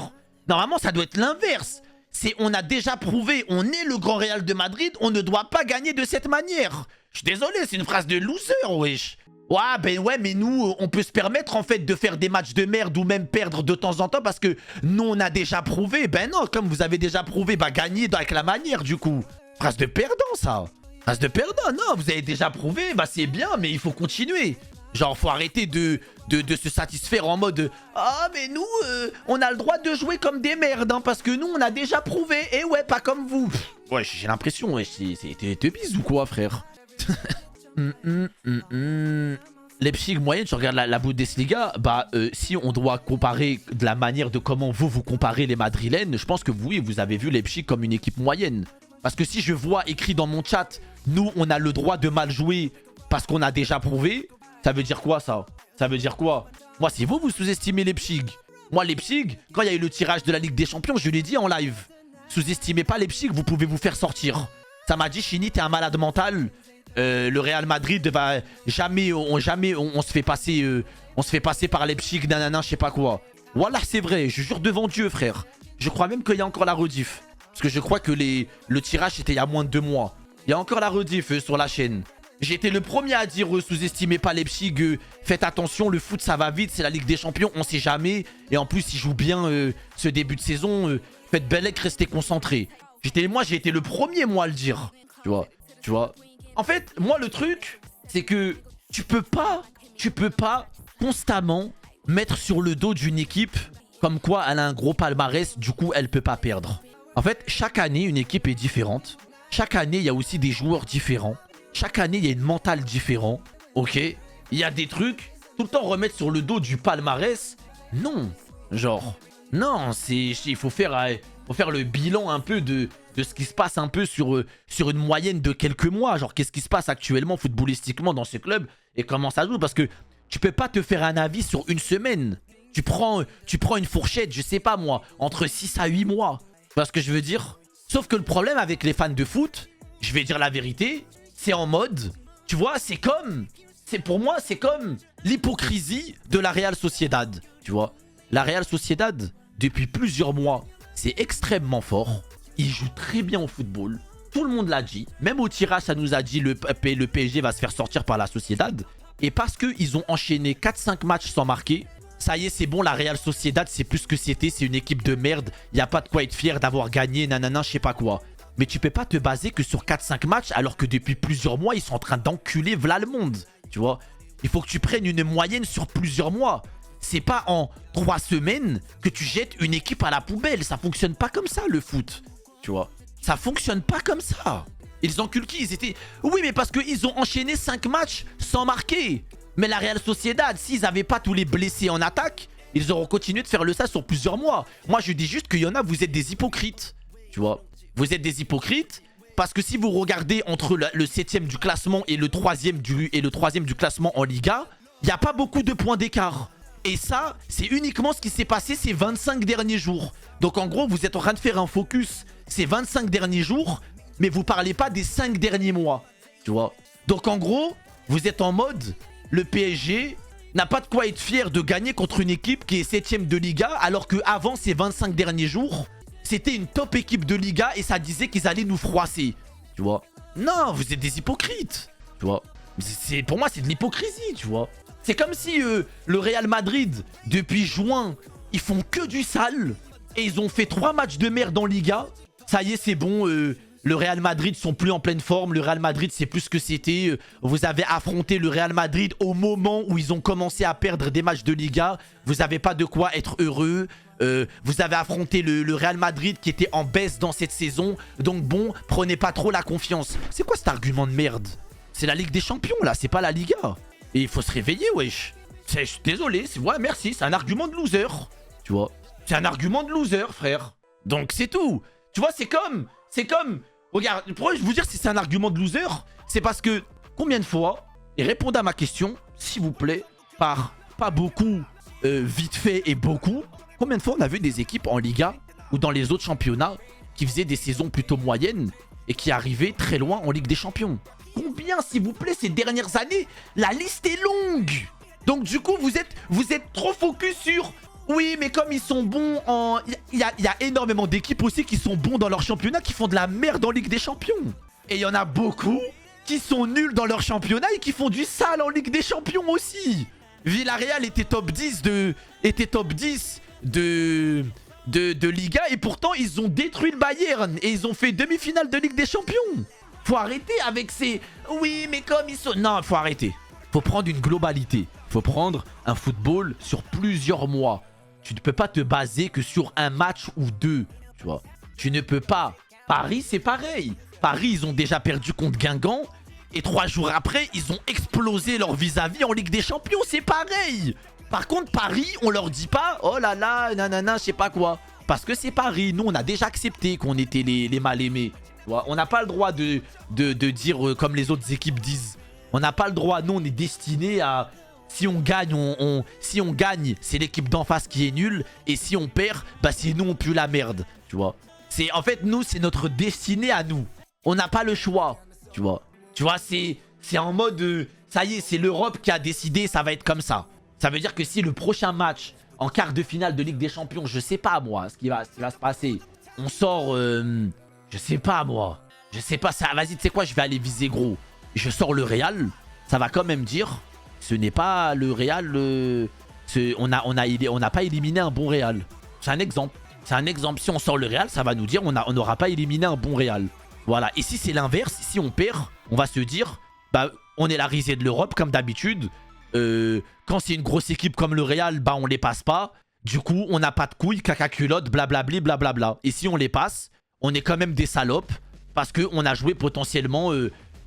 Normalement, ça doit être l'inverse. C'est on a déjà prouvé, on est le grand Real de Madrid, on ne doit pas gagner de cette manière. Je suis désolé, c'est une phrase de loser, wesh. Ouais, ben ouais, mais nous, on peut se permettre en fait de faire des matchs de merde ou même perdre de temps en temps parce que nous, on a déjà prouvé. Ben non, comme vous avez déjà prouvé, bah gagner avec la manière du coup. Phrase de perdant, ça. Phrase de perdant, non, vous avez déjà prouvé, bah c'est bien, mais il faut continuer. Genre, faut arrêter de se satisfaire en mode « Ah, mais nous, on a le droit de jouer comme des merdes, hein, parce que nous, on a déjà prouvé. Et ouais, pas comme vous. » Ouais, j'ai l'impression, ouais, t'es bise ou quoi, frère? Leipzig moyenne, tu regardes la Bundesliga, bah si on doit comparer de la manière de comment vous comparez les Madrilènes, je pense que oui, vous avez vu Leipzig comme une équipe moyenne. Parce que si je vois écrit dans mon chat, nous on a le droit de mal jouer parce qu'on a déjà prouvé, ça veut dire quoi ça? Ça veut dire quoi? Moi, si vous sous-estimez Leipzig. Moi, Leipzig, quand il y a eu le tirage de la Ligue des Champions, je l'ai dit en live. Sous-estimez pas Leipzig, vous pouvez vous faire sortir. Ça m'a dit, Chini, t'es un malade mental. Le Real Madrid va jamais on se fait passer par Leipzig, nanana, je sais pas quoi. Wallah, c'est vrai, je jure devant Dieu, frère. Je crois même qu'il y a encore la rediff. Parce que je crois que le tirage c'était il y a moins de 2 mois. Il y a encore la rediff sur la chaîne. J'ai été le premier à dire sous-estimez pas Leipzig, faites attention, le foot ça va vite, c'est la Ligue des Champions, on sait jamais. Et en plus, ils jouent bien ce début de saison. Faites bellec, restez concentrés. Moi, j'ai été le premier, moi, à le dire. Tu vois. En fait, moi, le truc, c'est que tu peux pas constamment mettre sur le dos d'une équipe comme quoi elle a un gros palmarès, du coup, elle peut pas perdre. En fait, chaque année, une équipe est différente. Chaque année, il y a aussi des joueurs différents. Chaque année, il y a une mentale différente. Ok? Il y a des trucs, tout le temps remettre sur le dos du palmarès. Non. Genre, non, il faut faire le bilan un peu de ce qui se passe un peu sur une moyenne de quelques mois. Genre, qu'est-ce qui se passe actuellement footballistiquement dans ce club et comment ça joue. Parce que tu peux pas te faire un avis sur une semaine. tu prends une fourchette, je sais pas moi, entre 6 à 8 mois. Tu vois ce que je veux dire? Sauf que le problème avec les fans de foot, je vais dire la vérité, c'est en mode, tu vois, pour moi, c'est comme l'hypocrisie de la Real Sociedad, tu vois. La Real Sociedad, depuis plusieurs mois, c'est extrêmement fort. Ils jouent très bien au football. Tout le monde l'a dit. Même au tirage, ça nous a dit le PSG va se faire sortir par la Sociedad. Et parce qu'ils ont enchaîné 4-5 matchs sans marquer, ça y est, c'est bon, la Real Sociedad, c'est plus ce que c'était. C'est une équipe de merde. Il n'y a pas de quoi être fier d'avoir gagné, nanana, je sais pas quoi. Mais tu peux pas te baser que sur 4-5 matchs alors que depuis plusieurs mois, ils sont en train d'enculer v'là le monde. Tu vois, il faut que tu prennes une moyenne sur plusieurs mois. C'est pas en 3 semaines que tu jettes une équipe à la poubelle. Ça fonctionne pas comme ça, le foot. Tu vois, ça fonctionne pas comme ça. Ils enculent qui? Ils étaient... Oui, mais parce qu'ils ont enchaîné 5 matchs sans marquer. Mais la Real Sociedad, s'ils n'avaient pas tous les blessés en attaque, ils auront continué de faire le ça sur plusieurs mois. Moi, je dis juste qu'il y en a, vous êtes des hypocrites. Tu vois, vous êtes des hypocrites. Parce que si vous regardez entre le 7ème du classement et le 3ème du classement en Liga, il n'y a pas beaucoup de points d'écart. Et ça, c'est uniquement ce qui s'est passé ces 25 derniers jours. Donc en gros, vous êtes en train de faire un focus ces 25 derniers jours, mais vous parlez pas des 5 derniers mois. Tu vois. Donc en gros, vous êtes en mode, le PSG n'a pas de quoi être fier de gagner contre une équipe qui est 7ème de Liga, alors qu'avant ces 25 derniers jours, c'était une top équipe de Liga et ça disait qu'ils allaient nous froisser. Tu vois. Non, vous êtes des hypocrites. Tu vois. Pour moi, c'est de l'hypocrisie, tu vois. C'est comme si le Real Madrid, depuis juin, ils font que du sale. Et ils ont fait 3 matchs de merde en Liga. Ça y est, c'est bon. Le Real Madrid sont plus en pleine forme. Le Real Madrid, c'est plus ce que c'était. Vous avez affronté le Real Madrid au moment où ils ont commencé à perdre des matchs de Liga. Vous n'avez pas de quoi être heureux. Vous avez affronté le Real Madrid qui était en baisse dans cette saison. Donc bon, prenez pas trop la confiance. C'est quoi cet argument de merde? C'est la Ligue des Champions là, c'est pas la Liga. Et il faut se réveiller, wesh. Je suis désolé, ouais, merci, c'est un argument de loser. Tu vois, c'est un argument de loser, frère. Donc c'est tout. Tu vois, c'est comme... Regarde, pourquoi je vous dire si c'est un argument de loser? C'est parce que, combien de fois, et répondez à ma question, s'il vous plaît, par pas beaucoup, vite fait et beaucoup, combien de fois on a vu des équipes en Liga ou dans les autres championnats qui faisaient des saisons plutôt moyennes et qui arrivaient très loin en Ligue des Champions? Combien, s'il vous plaît, ces dernières années? La liste est longue. Donc du coup, vous êtes trop focus sur... Oui, mais comme ils sont bons en... Il y a énormément d'équipes aussi qui sont bons dans leur championnat, qui font de la merde en Ligue des Champions. Et il y en a beaucoup qui sont nuls dans leur championnat et qui font du sale en Ligue des Champions aussi. Villarreal était top 10 de Liga et pourtant ils ont détruit le Bayern et ils ont fait demi-finale de Ligue des Champions. Faut arrêter avec ces... Oui, mais comme ils sont... Non, faut arrêter. Faut prendre une globalité. Faut prendre un football sur plusieurs mois. Tu ne peux pas te baser que sur un match ou deux. Tu vois. Tu ne peux pas. Paris, c'est pareil. Paris, ils ont déjà perdu contre Guingamp. Et 3 jours après, ils ont explosé leur vis-à-vis en Ligue des Champions. C'est pareil. Par contre, Paris, on leur dit pas... Oh là là, nanana, je sais pas quoi. Parce que c'est Paris. Nous, on a déjà accepté qu'on était les mal-aimés. On n'a pas le droit de dire comme les autres équipes disent. On n'a pas le droit. Nous, on est destiné à... Si on gagne, si on gagne, c'est l'équipe d'en face qui est nulle. Et si on perd, bah c'est nous, on pue la merde. Tu vois. En fait, nous, c'est notre destinée à nous. On n'a pas le choix. Tu vois. Tu vois, c'est en mode... ça y est, c'est l'Europe qui a décidé, ça va être comme ça. Ça veut dire que si le prochain match, en quart de finale de Ligue des Champions, je sais pas, moi, ce qui va se passer. On sort... je sais pas, moi. Je sais pas, ça. Vas-y, tu sais quoi, je vais aller viser gros. Je sors le Real. Ça va quand même dire... Ce n'est pas le Real... on n'a pas éliminé un bon Real. C'est un exemple. C'est un exemple. Si on sort le Real, ça va nous dire on n'aura pas éliminé un bon Real. Voilà. Et si c'est l'inverse, si on perd, on va se dire... Bah, on est la risée de l'Europe, comme d'habitude. Quand c'est une grosse équipe comme le Real, bah, on les passe pas. Du coup, on n'a pas de couilles, caca culotte, blablabli, blablabla. Et si on les passe, on est quand même des salopes. Parce qu'on a joué potentiellement...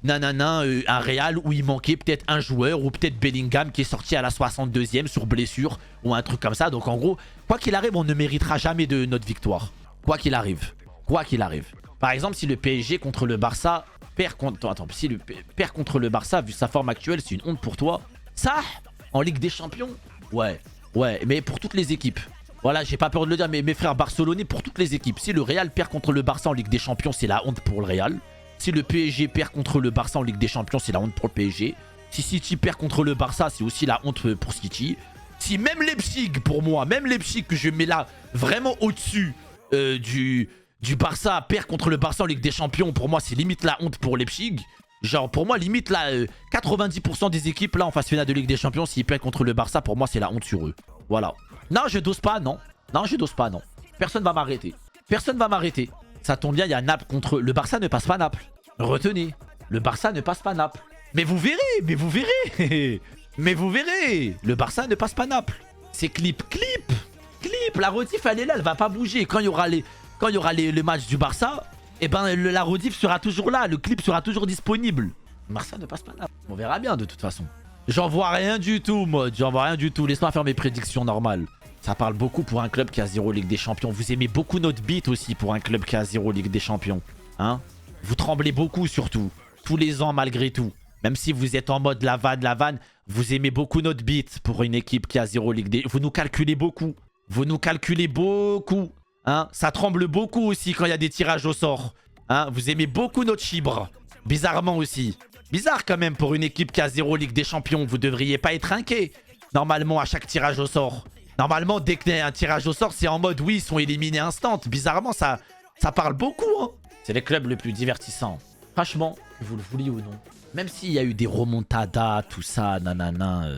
un Real où il manquait peut-être un joueur ou peut-être Bellingham qui est sorti à la 62e sur blessure ou un truc comme ça. Donc en gros, quoi qu'il arrive, on ne méritera jamais de notre victoire. Quoi qu'il arrive. Quoi qu'il arrive. Par exemple, si le PSG contre le Barça perd contre... Attends, si le perd contre le Barça, vu sa forme actuelle, c'est une honte pour toi. Ça, en Ligue des Champions, ouais. Ouais, mais pour toutes les équipes. Voilà, j'ai pas peur de le dire, mais mes frères barcelonais, pour toutes les équipes. Si le Real perd contre le Barça en Ligue des Champions, c'est la honte pour le Real. Si le PSG perd contre le Barça en Ligue des Champions, c'est la honte pour le PSG. Si City perd contre le Barça, c'est aussi la honte pour City. Si même Leipzig, pour moi, même Leipzig, que je mets là vraiment au-dessus du Barça, perd contre le Barça en Ligue des Champions, pour moi, c'est limite la honte pour Leipzig. Genre, pour moi, limite, là, 90% des équipes, là, en phase finale de Ligue des Champions, s'ils perdent contre le Barça, pour moi, c'est la honte sur eux. Voilà. Non, je dose pas, non. Non, je dose pas, non. Personne va m'arrêter. Personne va m'arrêter. Ça tombe bien, il y a Naples contre... Le Barça ne passe pas Naples. Retenez. Le Barça ne passe pas Naples. Mais vous verrez, mais vous verrez. Mais vous verrez. Le Barça ne passe pas Naples. C'est clip. La rediff, elle est là, elle va pas bouger. Quand il y aura les matchs du Barça, eh ben, la rediff sera toujours là. Le clip sera toujours disponible. Le Barça ne passe pas Naples. On verra bien, de toute façon. J'en vois rien du tout, mode. J'en vois rien du tout. Laisse-moi faire mes prédictions normales. Ça parle beaucoup pour un club qui a 0 Ligue des Champions. Vous aimez beaucoup notre beat aussi pour un club qui a 0 Ligue des Champions. Hein? Vous tremblez beaucoup surtout. Tous les ans malgré tout. Même si vous êtes en mode la vanne, vous aimez beaucoup notre beat pour une équipe qui a 0 Ligue des... Vous nous calculez beaucoup. Vous nous calculez beaucoup. Hein? Ça tremble beaucoup aussi quand il y a des tirages au sort. Hein? Vous aimez beaucoup notre chibre. Bizarrement aussi. Bizarre quand même pour une équipe qui a 0 Ligue des Champions. Vous devriez pas être inquiet. Normalement à chaque tirage au sort. Normalement, dès qu'il y a un tirage au sort, c'est en mode oui, ils sont éliminés instant. Bizarrement, ça parle beaucoup. Hein. C'est les clubs les plus divertissants. Franchement, que vous le vouliez ou non. Même s'il y a eu des remontadas, tout ça, nanana.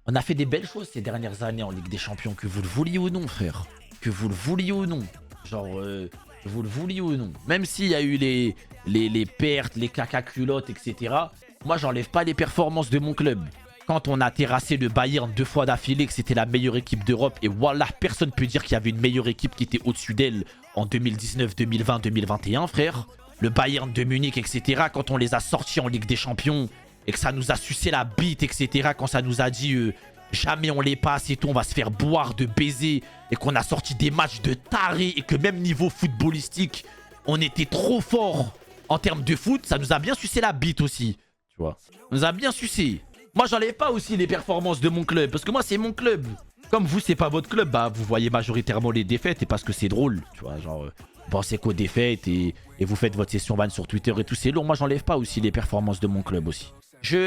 On a fait des belles choses ces dernières années en Ligue des Champions. Que vous le vouliez ou non, frère. Que vous le vouliez ou non. Genre, que vous le vouliez ou non. Même s'il y a eu les pertes, les caca culottes, etc. Moi, j'enlève pas les performances de mon club. Quand on a terrassé le Bayern 2 fois d'affilée, que c'était la meilleure équipe d'Europe, et voilà, personne peut dire qu'il y avait une meilleure équipe qui était au-dessus d'elle en 2019, 2020, 2021, frère. Le Bayern de Munich, etc. Quand on les a sortis en Ligue des Champions et que ça nous a sucé la bite, etc. Quand ça nous a dit jamais on les passe et tout, on va se faire boire de baisers, et qu'on a sorti des matchs de tarés, et que même niveau footballistique, on était trop fort en termes de foot, ça nous a bien sucé la bite aussi. Tu vois, on nous a bien sucé. Moi, j'enlève pas aussi les performances de mon club. Parce que moi, c'est mon club. Comme vous, c'est pas votre club, bah, vous voyez majoritairement les défaites. Et parce que c'est drôle. Tu vois, genre, vous pensez qu'aux défaites et vous faites votre session van sur Twitter et tout. C'est lourd. Moi, j'enlève pas aussi les performances de mon club aussi.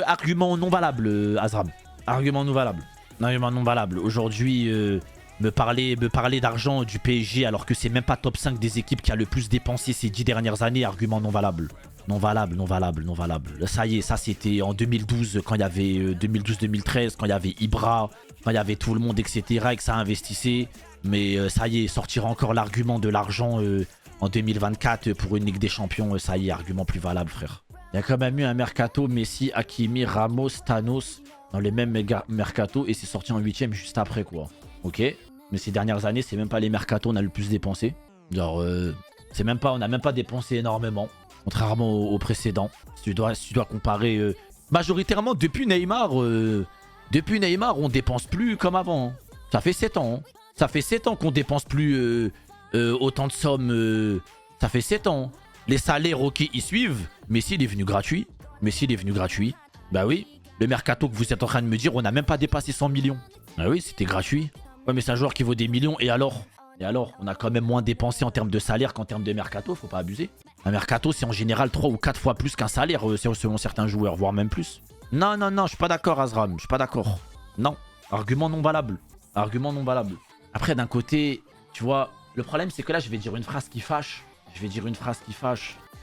Argument non valable, Azram. Argument non valable. Argument non valable. Aujourd'hui, me parler d'argent du PSG alors que c'est même pas top 5 des équipes qui a le plus dépensé ces 10 dernières années. Argument non valable. Non valable, non valable, non valable. Ça y est, ça c'était en 2012, quand il y avait 2012-2013, quand il y avait Ibra, quand il y avait tout le monde, etc. et que ça investissait. Mais ça y est, sortir encore l'argument de l'argent en 2024 pour une Ligue des Champions, ça y est, argument plus valable, frère. Il y a quand même eu un mercato Messi, Hakimi, Ramos, Thanos dans les mêmes mercato et c'est sorti en 8ème juste après, quoi. Ok. Mais ces dernières années, c'est même pas les mercato on a le plus dépensé. Genre, c'est même pas, on n'a même pas dépensé énormément. Contrairement aux précédents. Si tu dois comparer majoritairement depuis Neymar, on dépense plus comme avant. Hein. Ça fait 7 ans. Hein. Ça fait 7 ans qu'on dépense plus autant de sommes. Ça fait 7 ans. Les salaires, ok, ils suivent. Messi, il est venu gratuit. Bah oui. Le mercato que vous êtes en train de me dire, on n'a même pas dépassé 100 millions. Ah oui, c'était gratuit. Ouais, mais c'est un joueur qui vaut des millions. Et alors, on a quand même moins dépensé en termes de salaire qu'en termes de mercato. Faut pas abuser. Un mercato, c'est en général 3 ou 4 fois plus qu'un salaire selon certains joueurs, voire même plus. Non, je suis pas d'accord, Azram. Je suis pas d'accord. Non. Argument non valable. Argument non valable. Après, d'un côté, tu vois, le problème, c'est que là, je vais dire une phrase qui fâche.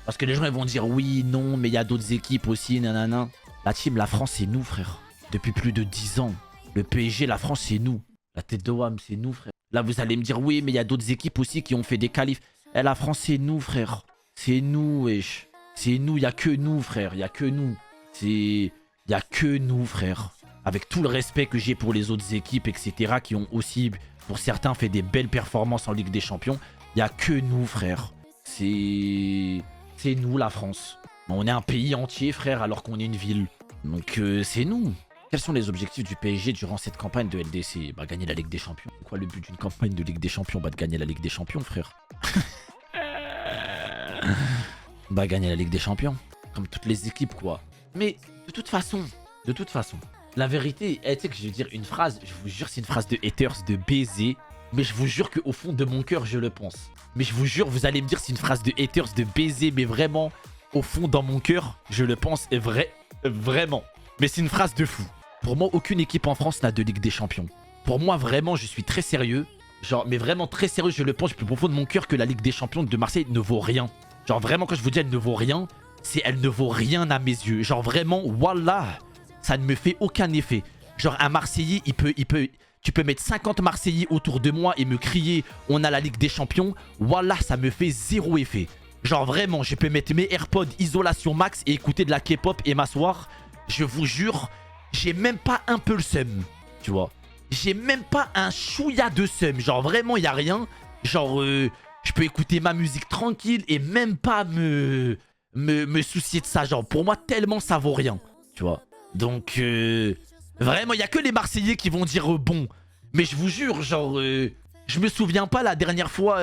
Parce que les gens, ils vont dire oui, non, mais il y a d'autres équipes aussi, nanana. La team, la France, c'est nous, frère. Depuis plus de 10 ans. Le PSG, la France, c'est nous. La tête de WAM, c'est nous, frère. Là, vous allez me dire oui, mais il y a d'autres équipes aussi qui ont fait des qualifs. Eh, la France, c'est nous, frère. C'est nous, wesh. C'est nous, il n'y a que nous, frère. Il n'y a que nous. Il n'y a que nous, frère. Avec tout le respect que j'ai pour les autres équipes, etc. qui ont aussi, pour certains, fait des belles performances en Ligue des Champions. Il n'y a que nous, frère. C'est nous, la France. On est un pays entier, frère, alors qu'on est une ville. Donc, c'est nous. Quels sont les objectifs du PSG durant cette campagne de LDC? Bah, gagner la Ligue des Champions. Quoi, le but d'une campagne de Ligue des Champions? Bah, de gagner la Ligue des Champions, frère. Bah, gagner la Ligue des Champions. Comme toutes les équipes, quoi. Mais de toute façon, La vérité, tu sais que je vais dire une phrase, je vous jure, c'est une phrase de haters, de baiser. Mais je vous jure qu'au fond de mon cœur, je le pense. Mais je vous jure, vous allez me dire c'est une phrase de haters, de baiser, mais vraiment, au fond, dans mon cœur, je le pense, et vraiment. Mais c'est une phrase de fou. Pour moi, aucune équipe en France n'a de Ligue des Champions. Pour moi, vraiment, je suis très sérieux. Genre, mais vraiment très sérieux, je le pense du plus profond de mon cœur que la Ligue des Champions de Marseille ne vaut rien. Genre, vraiment, quand je vous dis elle ne vaut rien, c'est elle ne vaut rien à mes yeux. Genre, vraiment, wallah, ça ne me fait aucun effet. Genre, un Marseillais, tu peux mettre 50 Marseillais autour de moi et me crier « On a la Ligue des Champions ». Wallah, ça me fait zéro effet. Genre, vraiment, je peux mettre mes AirPods isolation max et écouter de la K-pop et m'asseoir. Je vous jure, j'ai même pas un peu le seum, tu vois. J'ai même pas un chouïa de seum. Genre, vraiment, il n'y a rien. Genre, je peux écouter ma musique tranquille et même pas me soucier de ça. Genre, pour moi, tellement ça vaut rien, tu vois. Donc, vraiment, il n'y a que les Marseillais qui vont dire bon. Mais je vous jure, genre, je me souviens pas la dernière fois,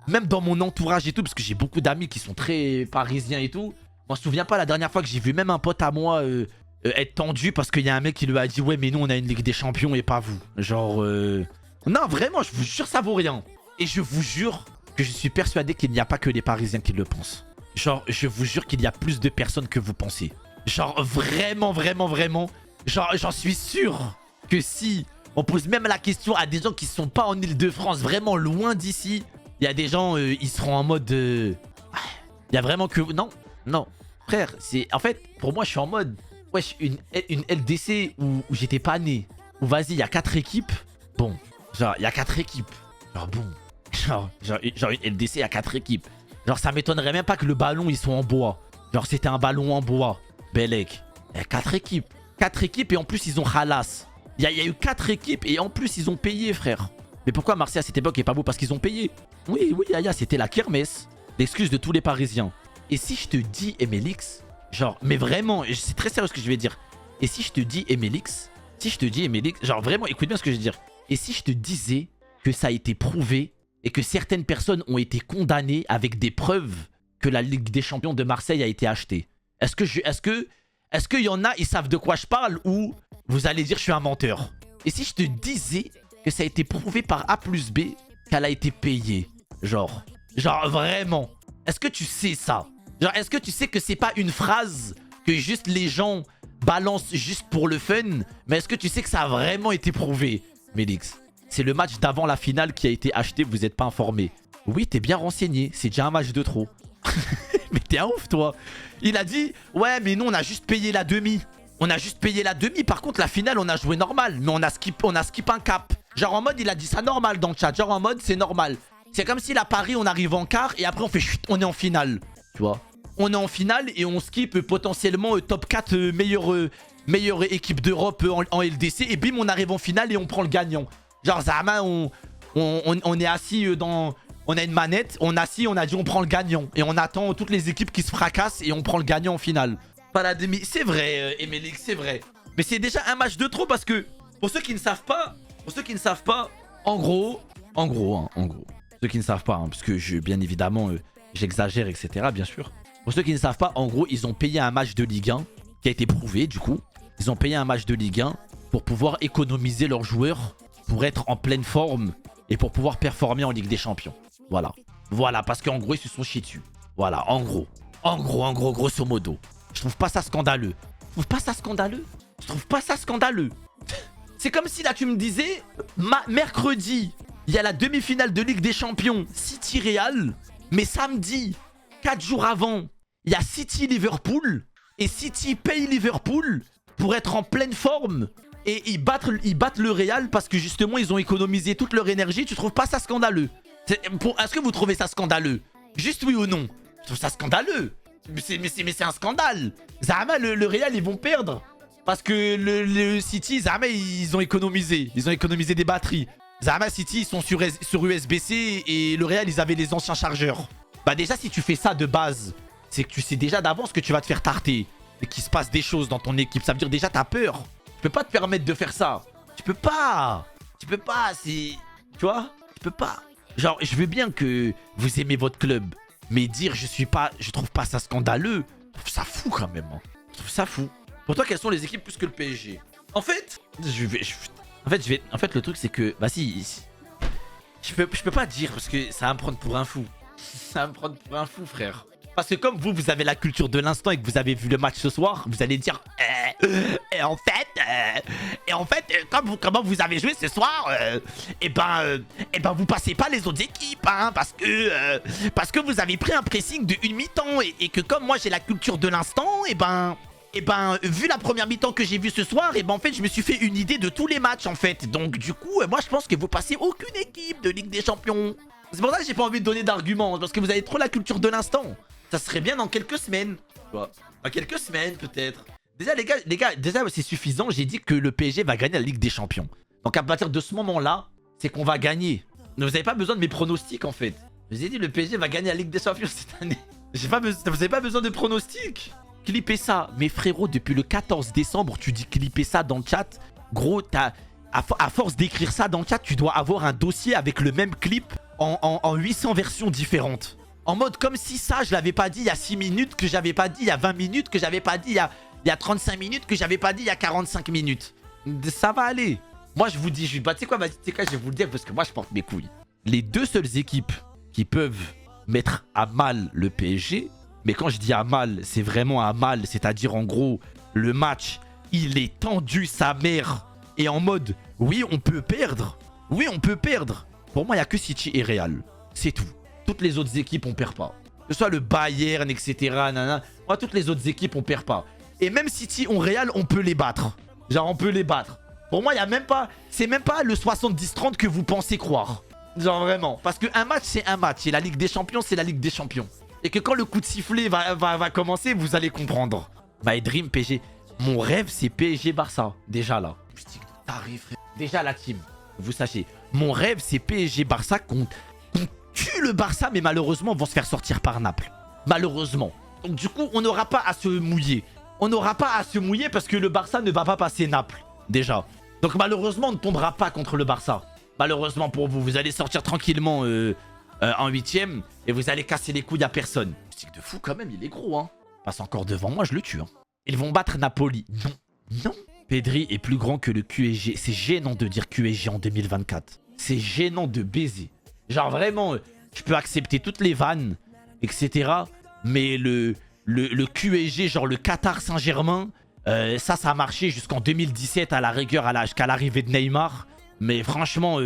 même dans mon entourage et tout, parce que j'ai beaucoup d'amis qui sont très parisiens et tout. Je me souviens pas la dernière fois que j'ai vu même un pote à moi être tendu parce qu'il y a un mec qui lui a dit « Ouais, mais nous, on a une Ligue des Champions et pas vous. » Genre, non, vraiment, je vous jure, ça vaut rien. Et je vous jure que je suis persuadé qu'il n'y a pas que les Parisiens qui le pensent. Genre, je vous jure qu'il y a plus de personnes que vous pensez. Genre, vraiment, vraiment, vraiment. Genre, j'en suis sûr que si on pose même la question à des gens qui sont pas en Ile-de-France, vraiment loin d'ici, il y a des gens, ils seront en mode... Il y a vraiment que... Non, non. Frère, c'est... En fait, pour moi, je suis en mode... Wesh, une LDC où j'étais pas né. Où vas-y, il y a 4 équipes. Bon, genre, il y a 4 équipes. Genre, bon. Genre une LDC, il y a 4 équipes. Genre, ça m'étonnerait même pas que le ballon, ils sont en bois. Genre, c'était un ballon en bois. Belek. Il y a 4 équipes. 4 équipes et en plus, ils ont Halas. Il y a eu 4 équipes et en plus, ils ont payé, frère. Mais pourquoi Marseille à cette époque est pas beau? Parce qu'ils ont payé. Oui, oui, Yaya, c'était la kermesse. L'excuse de tous les Parisiens. Et si je te dis, Emelix, genre, mais vraiment, c'est très sérieux ce que je vais dire. Et si je te dis, Emelix, genre vraiment, écoute bien ce que je vais dire. Et si je te disais que ça a été prouvé et que certaines personnes ont été condamnées avec des preuves que la Ligue des Champions de Marseille a été achetée? Est-ce qu'il y en a, ils savent de quoi je parle ou vous allez dire je suis un menteur? Et si je te disais que ça a été prouvé par A plus B qu'elle a été payée? Genre vraiment. Est-ce que tu sais ça? Genre, est-ce que tu sais que c'est pas une phrase que juste les gens balancent juste pour le fun? Mais est-ce que tu sais que ça a vraiment été prouvé, Mélix? C'est le match d'avant la finale qui a été acheté, vous n'êtes pas informé. Oui, t'es bien renseigné, c'est déjà un match de trop. Mais t'es un ouf, toi. Il a dit, ouais, mais nous, on a juste payé la demi. On a juste payé la demi. Par contre, la finale, on a joué normal. Mais on a skip un cap. Genre en mode, il a dit ça normal dans le chat. Genre en mode, c'est normal. C'est comme si à Paris, on arrive en quart et après, on fait chut, on est en finale. Tu vois? On est en finale et on skip potentiellement top 4 meilleure équipe d'Europe en LDC. Et bim, on arrive en finale et on prend le gagnant. Genre, Zama, on est assis dans... On a une manette, on est assis, on a dit on prend le gagnant. Et on attend toutes les équipes qui se fracassent et on prend le gagnant en finale. Pas la demi. C'est vrai, Emelix, c'est vrai. Mais c'est déjà un match de trop parce que, pour ceux qui ne savent pas, en gros, ceux qui ne savent pas, hein, parce que bien évidemment, j'exagère, etc., bien sûr. Pour ceux qui ne savent pas, en gros, ils ont payé un match de Ligue 1 qui a été prouvé, du coup. Ils ont payé un match de Ligue 1 pour pouvoir économiser leurs joueurs, pour être en pleine forme et pour pouvoir performer en Ligue des Champions. Voilà. Voilà, parce qu'en gros, ils se sont chiés dessus. Voilà, en gros, grosso modo. Je trouve pas ça scandaleux. Je trouve pas ça scandaleux. C'est comme si là, tu me disais, mercredi, il y a la demi-finale de Ligue des Champions, City-Real. Mais samedi, 4 jours avant, il y a City-Liverpool. Et City paye Liverpool pour être en pleine forme. Et ils battent le Real parce que justement, ils ont économisé toute leur énergie. Tu trouves pas ça scandaleux? Est-ce que vous trouvez ça scandaleux? Juste oui ou non? Je trouve ça scandaleux. Mais c'est un scandale. Zama, le Real, ils vont perdre. Parce que le City, Zama, ils ont économisé. Ils ont économisé des batteries. Zama, City, ils sont sur USB-C. Et le Real, ils avaient les anciens chargeurs. Bah déjà, si tu fais ça de base, c'est que tu sais déjà d'avance que tu vas te faire tarter. Et qu'il se passe des choses dans ton équipe. Ça veut dire déjà, t'as peur. Tu peux pas te permettre de faire ça. Tu peux pas. C'est... Tu vois? Tu peux pas. Genre, je veux bien que vous aimez votre club, mais dire je trouve pas ça scandaleux, je trouve ça fou quand même. Hein. Je trouve ça fou. Pour toi, quelles sont les équipes plus que le PSG? En fait, en fait, le truc, c'est que... Bah si... Je peux pas dire, parce que ça va me prendre pour un fou. Ça va me prendre pour un fou, frère. Parce que comme vous avez la culture de l'instant et que vous avez vu le match ce soir, vous allez dire et en fait, comment vous avez joué ce soir, et ben vous passez pas les autres équipes, hein, parce que vous avez pris un pressing de une mi-temps et que comme moi j'ai la culture de l'instant, et ben vu la première mi-temps que j'ai vue ce soir, et ben en fait je me suis fait une idée de tous les matchs en fait. Donc du coup, moi je pense que vous passez aucune équipe de Ligue des Champions. C'est pour ça que j'ai pas envie de donner d'arguments, parce que vous avez trop la culture de l'instant. Ça serait bien dans quelques semaines. Dans quelques semaines peut-être. Déjà les gars, déjà c'est suffisant. J'ai dit que le PSG va gagner la Ligue des Champions. Donc à partir de ce moment-là, c'est qu'on va gagner. Vous n'avez pas besoin de mes pronostics en fait. Je vous ai dit le PSG va gagner la Ligue des Champions cette année. Vous n'avez pas besoin de pronostics. Clippez ça. Mais frérot, depuis le 14 décembre, tu dis clipper ça dans le chat. Gros, à force d'écrire ça dans le chat, tu dois avoir un dossier avec le même clip en 800 versions différentes. En mode comme si ça, je l'avais pas dit il y a 6 minutes, que j'avais pas dit il y a 20 minutes, que j'avais pas dit il y a 35 minutes, que j'avais pas dit il y a 45 minutes. Ça va aller. Moi, je vous dis, tu sais quoi, je vais vous le dire parce que moi, je porte mes couilles. Les deux seules équipes qui peuvent mettre à mal le PSG, mais quand je dis à mal, c'est vraiment à mal, c'est-à-dire en gros, le match, il est tendu sa mère. Et en mode, oui, on peut perdre. Oui, on peut perdre. Pour moi, il n'y a que City et Real. C'est tout. Toutes les autres équipes, on perd pas. Que ce soit le Bayern, etc. Nanana. Moi, toutes les autres équipes, on perd pas. Et même City ou Real, on peut les battre. Genre, on peut les battre. Pour moi, il y a même pas... C'est même pas le 70-30 que vous pensez croire. Genre, vraiment. Parce qu'un match, c'est un match. Et la Ligue des Champions, c'est la Ligue des Champions. Et que quand le coup de sifflet va commencer, vous allez comprendre. My Dream PSG. Mon rêve, c'est PSG-Barça. Déjà, là. Déjà, la team. Vous sachez. Mon rêve, c'est PSG-Barça qu'on tue le Barça, mais malheureusement, vont se faire sortir par Naples. Malheureusement. Donc du coup, on n'aura pas à se mouiller. On n'aura pas à se mouiller parce que le Barça ne va pas passer Naples. Déjà. Donc malheureusement, on ne tombera pas contre le Barça. Malheureusement pour vous. Vous allez sortir tranquillement en 8ème et vous allez casser les couilles à personne. Stick de fou quand même, il est gros, hein. Passe encore devant moi, je le tue. Hein. Ils vont battre Napoli. Non. Non. Pedri est plus grand que le QSG. C'est gênant de dire QSG en 2024. C'est gênant de baiser. Genre vraiment, je peux accepter toutes les vannes, etc. Mais le QSG, genre le Qatar Saint-Germain, ça a marché jusqu'en 2017 à la rigueur, jusqu'à l'arrivée de Neymar. Mais franchement,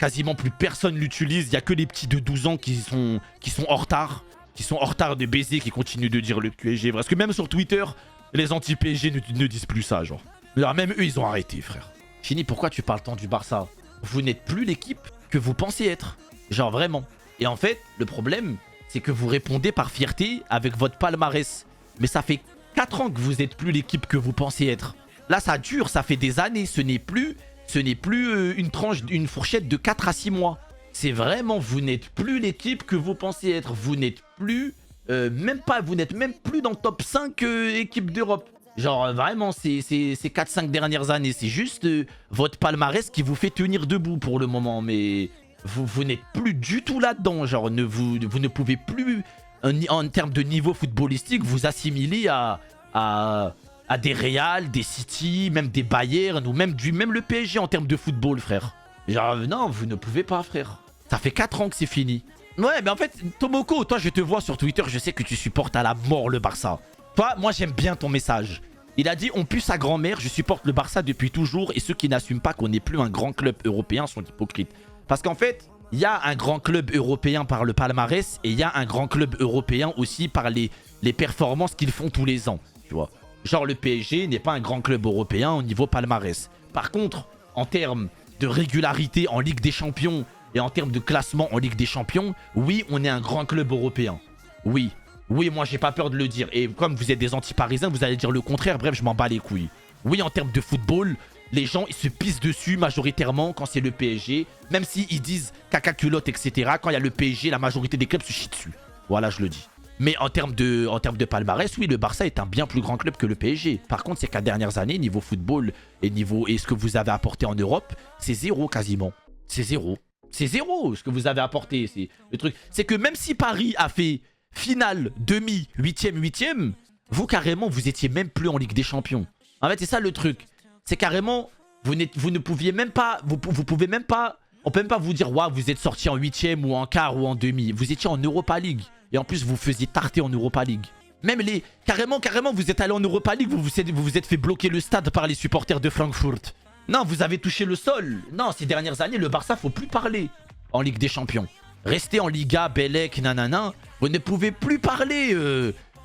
quasiment plus personne l'utilise. Il n'y a que les petits de 12 ans qui sont en retard. Qui sont en retard de baiser, qui continuent de dire le QSG. Parce que même sur Twitter, les anti-PSG ne disent plus ça, genre. Alors même eux, ils ont arrêté, frère. Fini, pourquoi tu parles tant du Barça? Vous n'êtes plus l'équipe que vous pensez être. Genre vraiment. Et en fait, le problème, c'est que vous répondez par fierté avec votre palmarès. Mais ça fait 4 ans que vous n'êtes plus l'équipe que vous pensez être. Là, ça dure, ça fait des années. Ce n'est plus une fourchette de 4 à 6 mois. C'est vraiment, vous n'êtes plus l'équipe que vous pensez être. Vous n'êtes plus, vous n'êtes même plus dans le top 5 équipes d'Europe. Genre vraiment, ces 4-5 dernières années, c'est juste votre palmarès qui vous fait tenir debout pour le moment. Mais vous n'êtes plus du tout là-dedans. Genre, vous ne pouvez plus, en termes de niveau footballistique, vous assimiler à des Real, des City, même des Bayern, ou même le PSG en termes de football, frère. Genre, non, vous ne pouvez pas, frère. Ça fait 4 ans que c'est fini. Ouais, mais en fait, Tomoko, toi, je te vois sur Twitter, je sais que tu supportes à la mort le Barça. Toi, moi, j'aime bien ton message. Il a dit, on pue sa grand-mère, je supporte le Barça depuis toujours, et ceux qui n'assument pas qu'on n'est plus un grand club européen sont hypocrites. Parce qu'en fait, il y a un grand club européen par le palmarès, et il y a un grand club européen aussi par les performances qu'ils font tous les ans, tu vois. Genre, le PSG n'est pas un grand club européen au niveau palmarès. Par contre, en termes de régularité en Ligue des Champions, et en termes de classement en Ligue des Champions, oui, on est un grand club européen. Oui. Oui, moi, j'ai pas peur de le dire. Et comme vous êtes des anti-parisiens, vous allez dire le contraire. Bref, je m'en bats les couilles. Oui, en termes de football, les gens, ils se pissent dessus majoritairement quand c'est le PSG. Même s'ils disent caca culotte, etc. Quand il y a le PSG, la majorité des clubs se chient dessus. Voilà, je le dis. Mais en termes de palmarès, oui, le Barça est un bien plus grand club que le PSG. Par contre, ces 4 dernières années, niveau football et ce que vous avez apporté en Europe, c'est zéro quasiment. C'est zéro. C'est zéro ce que vous avez apporté. Le truc, c'est que même si Paris a fait finale, demi, 8ème, vous carrément, vous étiez même plus en Ligue des Champions. En fait, c'est ça le truc. C'est carrément, vous ne pouviez même pas, vous pouvez même pas, on peut même pas vous dire, waouh, vous êtes sorti en huitième ou en quart ou en demi. Vous étiez en Europa League. Et en plus, vous faisiez tarter en Europa League. Même les, carrément, vous êtes allé en Europa League, vous vous êtes fait bloquer le stade par les supporters de Francfort. Non, vous avez touché le sol. Non, ces dernières années, le Barça, faut plus parler en Ligue des Champions. Restez en Liga, Belek, nanana. Vous ne pouvez plus parler,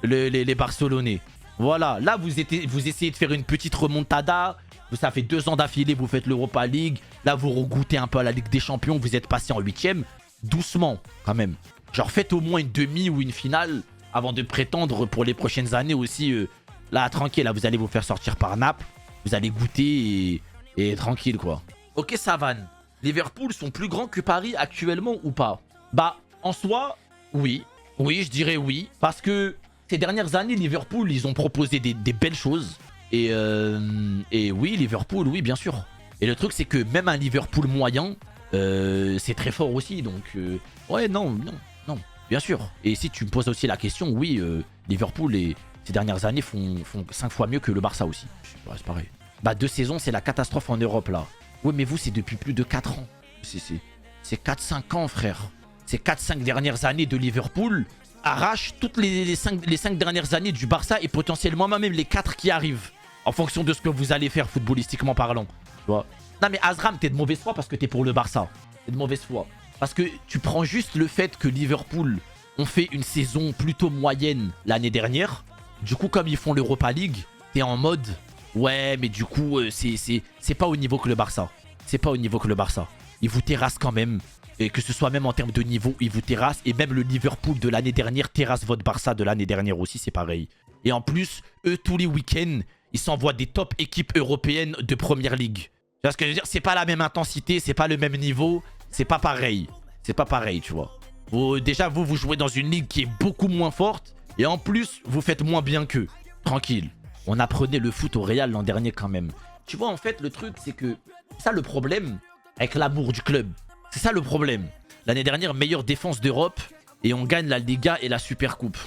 les Barcelonais. Voilà, là, vous essayez de faire une petite remontada. Ça fait 2 ans d'affilée, vous faites l'Europa League. Là, vous regoutez un peu à la Ligue des Champions. Vous êtes passé en 8ème. Doucement, quand même. Genre, faites au moins une demi ou une finale avant de prétendre pour les prochaines années aussi. Là, tranquille, là, vous allez vous faire sortir par Naples. Vous allez goûter et tranquille, quoi. Ok, Savane. Liverpool sont plus grands que Paris actuellement ou pas? Bah, en soi, oui. Oui, je dirais oui. Parce que ces dernières années, Liverpool, ils ont proposé des belles choses. Et oui, Liverpool, oui, bien sûr. Et le truc, c'est que même un Liverpool moyen, c'est très fort aussi. Donc, ouais, non, bien sûr. Et si tu me poses aussi la question, oui, Liverpool, ces dernières années, font 5 fois mieux que le Barça aussi. Ouais, c'est pareil. Bah, 2 saisons, c'est la catastrophe en Europe, là. Oui, mais vous, c'est depuis plus de 4 ans. C'est 4-5 ans, frère. Ces 4-5 dernières années de Liverpool arrachent toutes les 5 dernières années du Barça et potentiellement même les 4 qui arrivent. En fonction de ce que vous allez faire footballistiquement parlant. Tu vois. Non mais Azram, t'es de mauvaise foi parce que t'es pour le Barça. T'es de mauvaise foi. Parce que tu prends juste le fait que Liverpool ont fait une saison plutôt moyenne l'année dernière. Du coup, comme ils font l'Europa League, t'es en mode... Ouais, mais du coup, c'est pas au niveau que le Barça. C'est pas au niveau que le Barça. Ils vous terrassent quand même. Et que ce soit même en termes de niveau, ils vous terrassent. Et même le Liverpool de l'année dernière terrasse votre Barça de l'année dernière aussi, c'est pareil. Et en plus, eux, tous les week-ends, ils s'envoient des top équipes européennes de Première Ligue. Tu vois ce que je veux dire? C'est pas la même intensité, c'est pas le même niveau, c'est pas pareil. C'est pas pareil, tu vois. Déjà, vous jouez dans une ligue qui est beaucoup moins forte. Et en plus, vous faites moins bien qu'eux. Tranquille. On apprenait le foot au Real l'an dernier quand même. Tu vois, en fait, le truc, c'est que... C'est ça le problème avec l'amour du club. C'est ça le problème. L'année dernière, meilleure défense d'Europe. Et on gagne la Liga et la Super Coupe.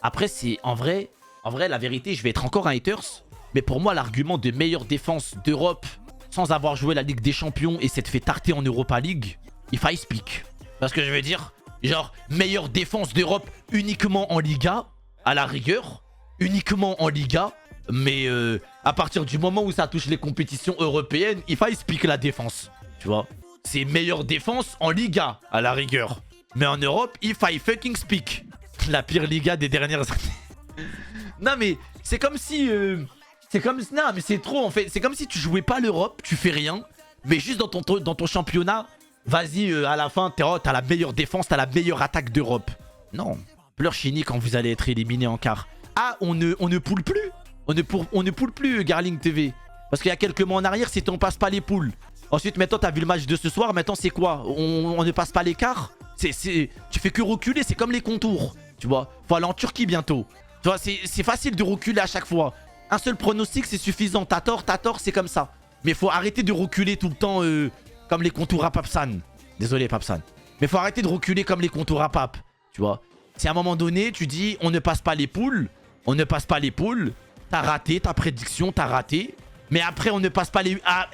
Après, c'est en vrai, la vérité, je vais être encore un haters. Mais pour moi, l'argument de meilleure défense d'Europe sans avoir joué la Ligue des Champions et s'être fait tarter en Europa League, il faille speak. Parce que je veux dire, genre, meilleure défense d'Europe uniquement en Liga, à la rigueur, uniquement en Liga. Mais à partir du moment où ça touche les compétitions européennes, il faille speak la défense. Tu vois? C'est meilleure défense en Liga, à la rigueur. Mais en Europe, il faille fucking speak. La pire Liga des dernières années. Non mais, c'est comme si... Non mais c'est trop en fait. C'est comme si tu jouais pas l'Europe, tu fais rien. Mais juste dans ton championnat, vas-y, à la fin, t'as la meilleure défense, t'as la meilleure attaque d'Europe. Non. Pleure Chini quand vous allez être éliminé en quart. Ah, on ne poule plus. On ne poule plus, Garling TV. Parce qu'il y a quelques mois en arrière, c'était on passe pas les poules. Ensuite, maintenant, t'as vu le match de ce soir. Maintenant, c'est quoi? On ne passe pas l'écart. Tu fais que reculer, c'est comme les contours. Tu vois? Faut aller en Turquie bientôt. Tu vois, c'est facile de reculer à chaque fois. Un seul pronostic, c'est suffisant. T'as tort, c'est comme ça. Mais faut arrêter de reculer tout le temps comme les contours à Papsan. Désolé, Papsan. Mais faut arrêter de reculer comme les contours à Pap. Tu vois? Si à un moment donné, tu dis on ne passe pas les poules. On ne passe pas les poules. T'as raté ta prédiction, t'as raté. Mais après, on ne passe pas les A.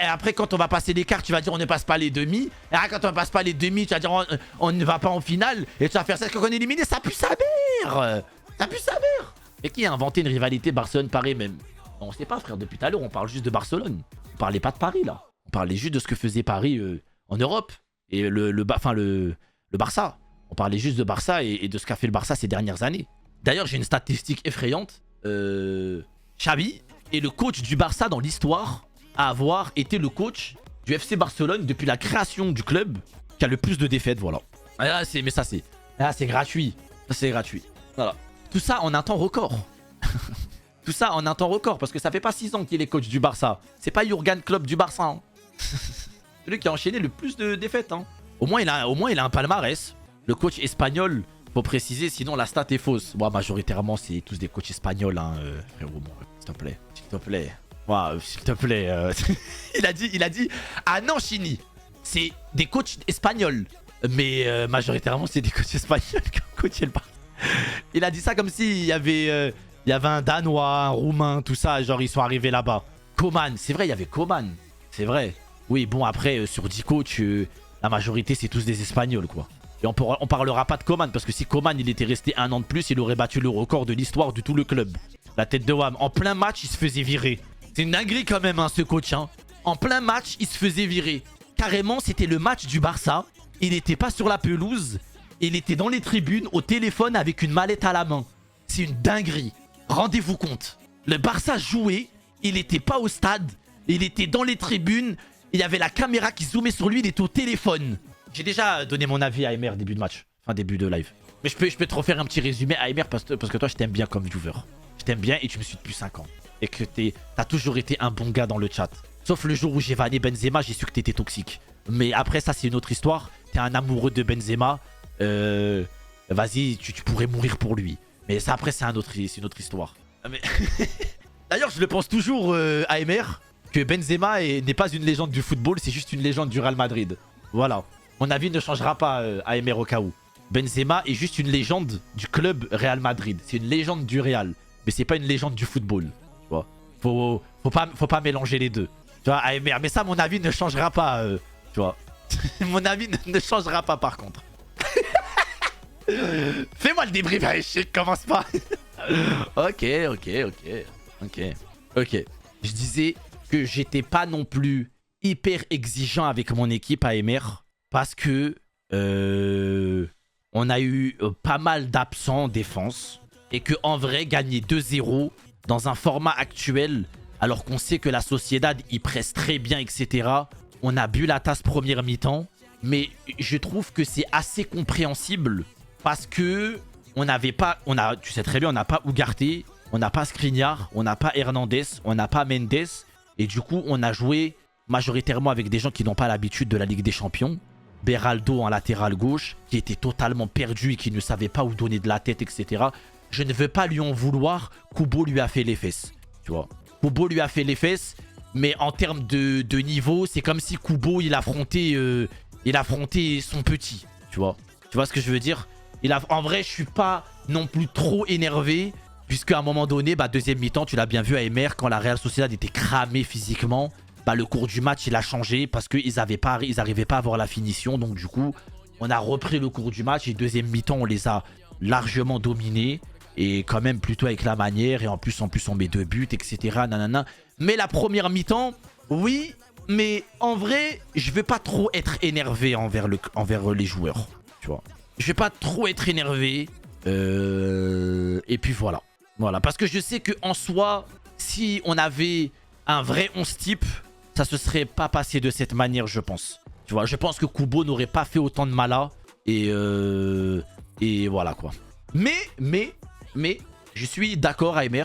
Et après, quand on va passer les quarts, tu vas dire on ne passe pas les demi. Et après, quand on ne passe pas les demi, tu vas dire on ne va pas en finale. Et tu vas faire ça quand on est éliminé. Ça pue sa mère. Ça pue sa mère. Et qui a inventé une rivalité Barcelone-Paris même? On sait pas, frère. Depuis tout à l'heure, on parle juste de Barcelone. On parlait pas de Paris, là. On parlait juste de ce que faisait Paris en Europe. Et le Barça. On parlait juste de Barça et de ce qu'a fait le Barça ces dernières années. D'ailleurs, j'ai une statistique effrayante. Xavi est le coach du Barça dans l'histoire à avoir été le coach du FC Barcelone depuis la création du club qui a le plus de défaites, voilà. Mais ça c'est gratuit. Ça c'est gratuit. Voilà. Tout ça en un temps record. Tout ça en un temps record parce que ça fait pas 6 ans qu'il est coach du Barça. C'est pas Jurgen Klopp du Barça. Hein. C'est lui qui a enchaîné le plus de défaites. Hein. Au moins il a un palmarès. Le coach espagnol, faut préciser, sinon la stat est fausse. Moi, majoritairement, c'est tous des coachs espagnols, hein, frérot. Bon, s'il te plaît. S'il te plaît. Ouais, s'il te plaît. il a dit, ah non, Chini, c'est des coachs espagnols. Mais majoritairement, c'est des coachs espagnols qui ont coaché le Barça. Il a dit ça comme s'il y avait un Danois, un Roumain, tout ça. Genre, ils sont arrivés là-bas. Coman, c'est vrai, il y avait Coman. C'est vrai. Oui, bon, après, sur 10 coachs, la majorité, c'est tous des Espagnols, quoi. Et on parlera pas de Coman, parce que si Coman, il était resté 1 an de plus, il aurait battu le record de l'histoire de tout le club. La tête de Wam. En plein match, il se faisait virer. C'est une dinguerie quand même, hein, ce coach. Hein. En plein match, il se faisait virer. Carrément, c'était le match du Barça. Il n'était pas sur la pelouse. Il était dans les tribunes, au téléphone, avec une mallette à la main. C'est une dinguerie. Rendez-vous compte. Le Barça jouait. Il n'était pas au stade. Il était dans les tribunes. Il y avait la caméra qui zoomait sur lui. Il était au téléphone. J'ai déjà donné mon avis à Aimer début de match. Enfin, début de live. Mais je peux te refaire un petit résumé à Aimer parce que toi, je t'aime bien comme viewer. Je t'aime bien et tu me suis depuis 5 ans. Et que t'as toujours été un bon gars dans le chat. Sauf le jour où j'ai vanné Benzema, j'ai su que t'étais toxique. Mais après, ça, c'est une autre histoire. T'es un amoureux de Benzema. Vas-y, tu pourrais mourir pour lui. Mais ça, après, c'est une autre histoire. Mais... D'ailleurs, je le pense toujours à Aimer, que Benzema n'est pas une légende du football, c'est juste une légende du Real Madrid. Voilà. Mon avis ne changera pas à Aimer au cas où. Benzema est juste une légende du club Real Madrid. C'est une légende du Real. Mais c'est pas une légende du football. Tu vois. Faut pas mélanger les deux. Tu vois, Aimer. Mais ça, mon avis ne changera pas. Tu vois. Mon avis ne changera pas par contre. Fais-moi le débrief, allez, commence pas. Ok. Je disais que j'étais pas non plus hyper exigeant avec mon équipe à Aimer. Parce que on a eu pas mal d'absents en défense. Et que en vrai, gagner 2-0 dans un format actuel, alors qu'on sait que la Sociedad y presse très bien, etc. On a bu la tasse première mi-temps. Mais je trouve que c'est assez compréhensible. Parce que on n'avait pas... tu sais très bien, on n'a pas Ugarte, on n'a pas Skriniar, on n'a pas Hernandez, on n'a pas Mendes. Et du coup, on a joué majoritairement avec des gens qui n'ont pas l'habitude de la Ligue des Champions. Beraldo en latéral gauche, qui était totalement perdu et qui ne savait pas où donner de la tête, etc. Je ne veux pas lui en vouloir. Kubo lui a fait les fesses. Tu vois. Kubo lui a fait les fesses. Mais en termes de niveau, c'est comme si Kubo, il affrontait son petit. Tu vois ce que je veux dire? En vrai, je suis pas non plus trop énervé. Puisqu'à un moment donné, deuxième mi-temps, tu l'as bien vu à Aimer, quand la Real Sociedad était cramée physiquement. Le cours du match, il a changé parce qu'ils n'arrivaient pas à avoir la finition. Donc du coup, on a repris le cours du match. Et deuxième mi-temps, on les a largement dominés. Et quand même plutôt avec la manière. Et en plus on met 2 buts, etc. Nanana. Mais la première mi-temps, oui. Mais en vrai, je ne vais pas trop être énervé envers les joueurs. Tu vois. Je ne vais pas trop être énervé. Et puis voilà. Voilà. Parce que je sais qu'en soi, si on avait un vrai 11 type... ça se serait pas passé de cette manière, je pense. Tu vois, je pense que Kubo n'aurait pas fait autant de mal. Et voilà quoi. Mais, je suis d'accord à Aimer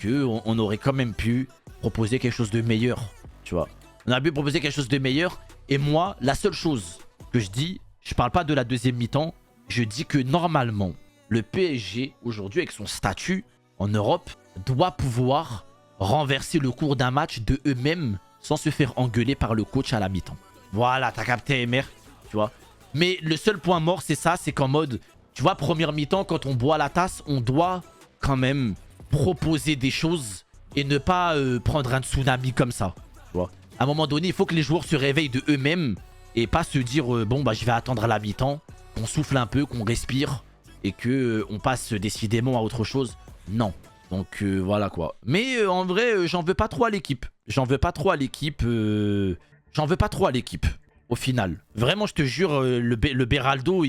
qu'on aurait quand même pu proposer quelque chose de meilleur. Tu vois, on a pu proposer quelque chose de meilleur. Et moi, la seule chose que je dis, je parle pas de la deuxième mi-temps. Je dis que normalement, le PSG, aujourd'hui, avec son statut en Europe, doit pouvoir renverser le cours d'un match de eux-mêmes sans se faire engueuler par le coach à la mi-temps. Voilà, t'as capté, Aimer, tu vois. Mais le seul point mort, c'est ça, c'est qu'en mode, tu vois, première mi-temps, quand on boit la tasse, on doit quand même proposer des choses et ne pas prendre un tsunami comme ça, tu vois. À un moment donné, il faut que les joueurs se réveillent de eux-mêmes et pas se dire, bon, je vais attendre à la mi-temps, qu'on souffle un peu, qu'on respire et qu'on passe décidément à autre chose. Non. Donc voilà quoi. Mais en vrai, j'en veux pas trop à l'équipe. J'en veux pas trop à l'équipe. Au final. Vraiment, je te jure, le Beraldo,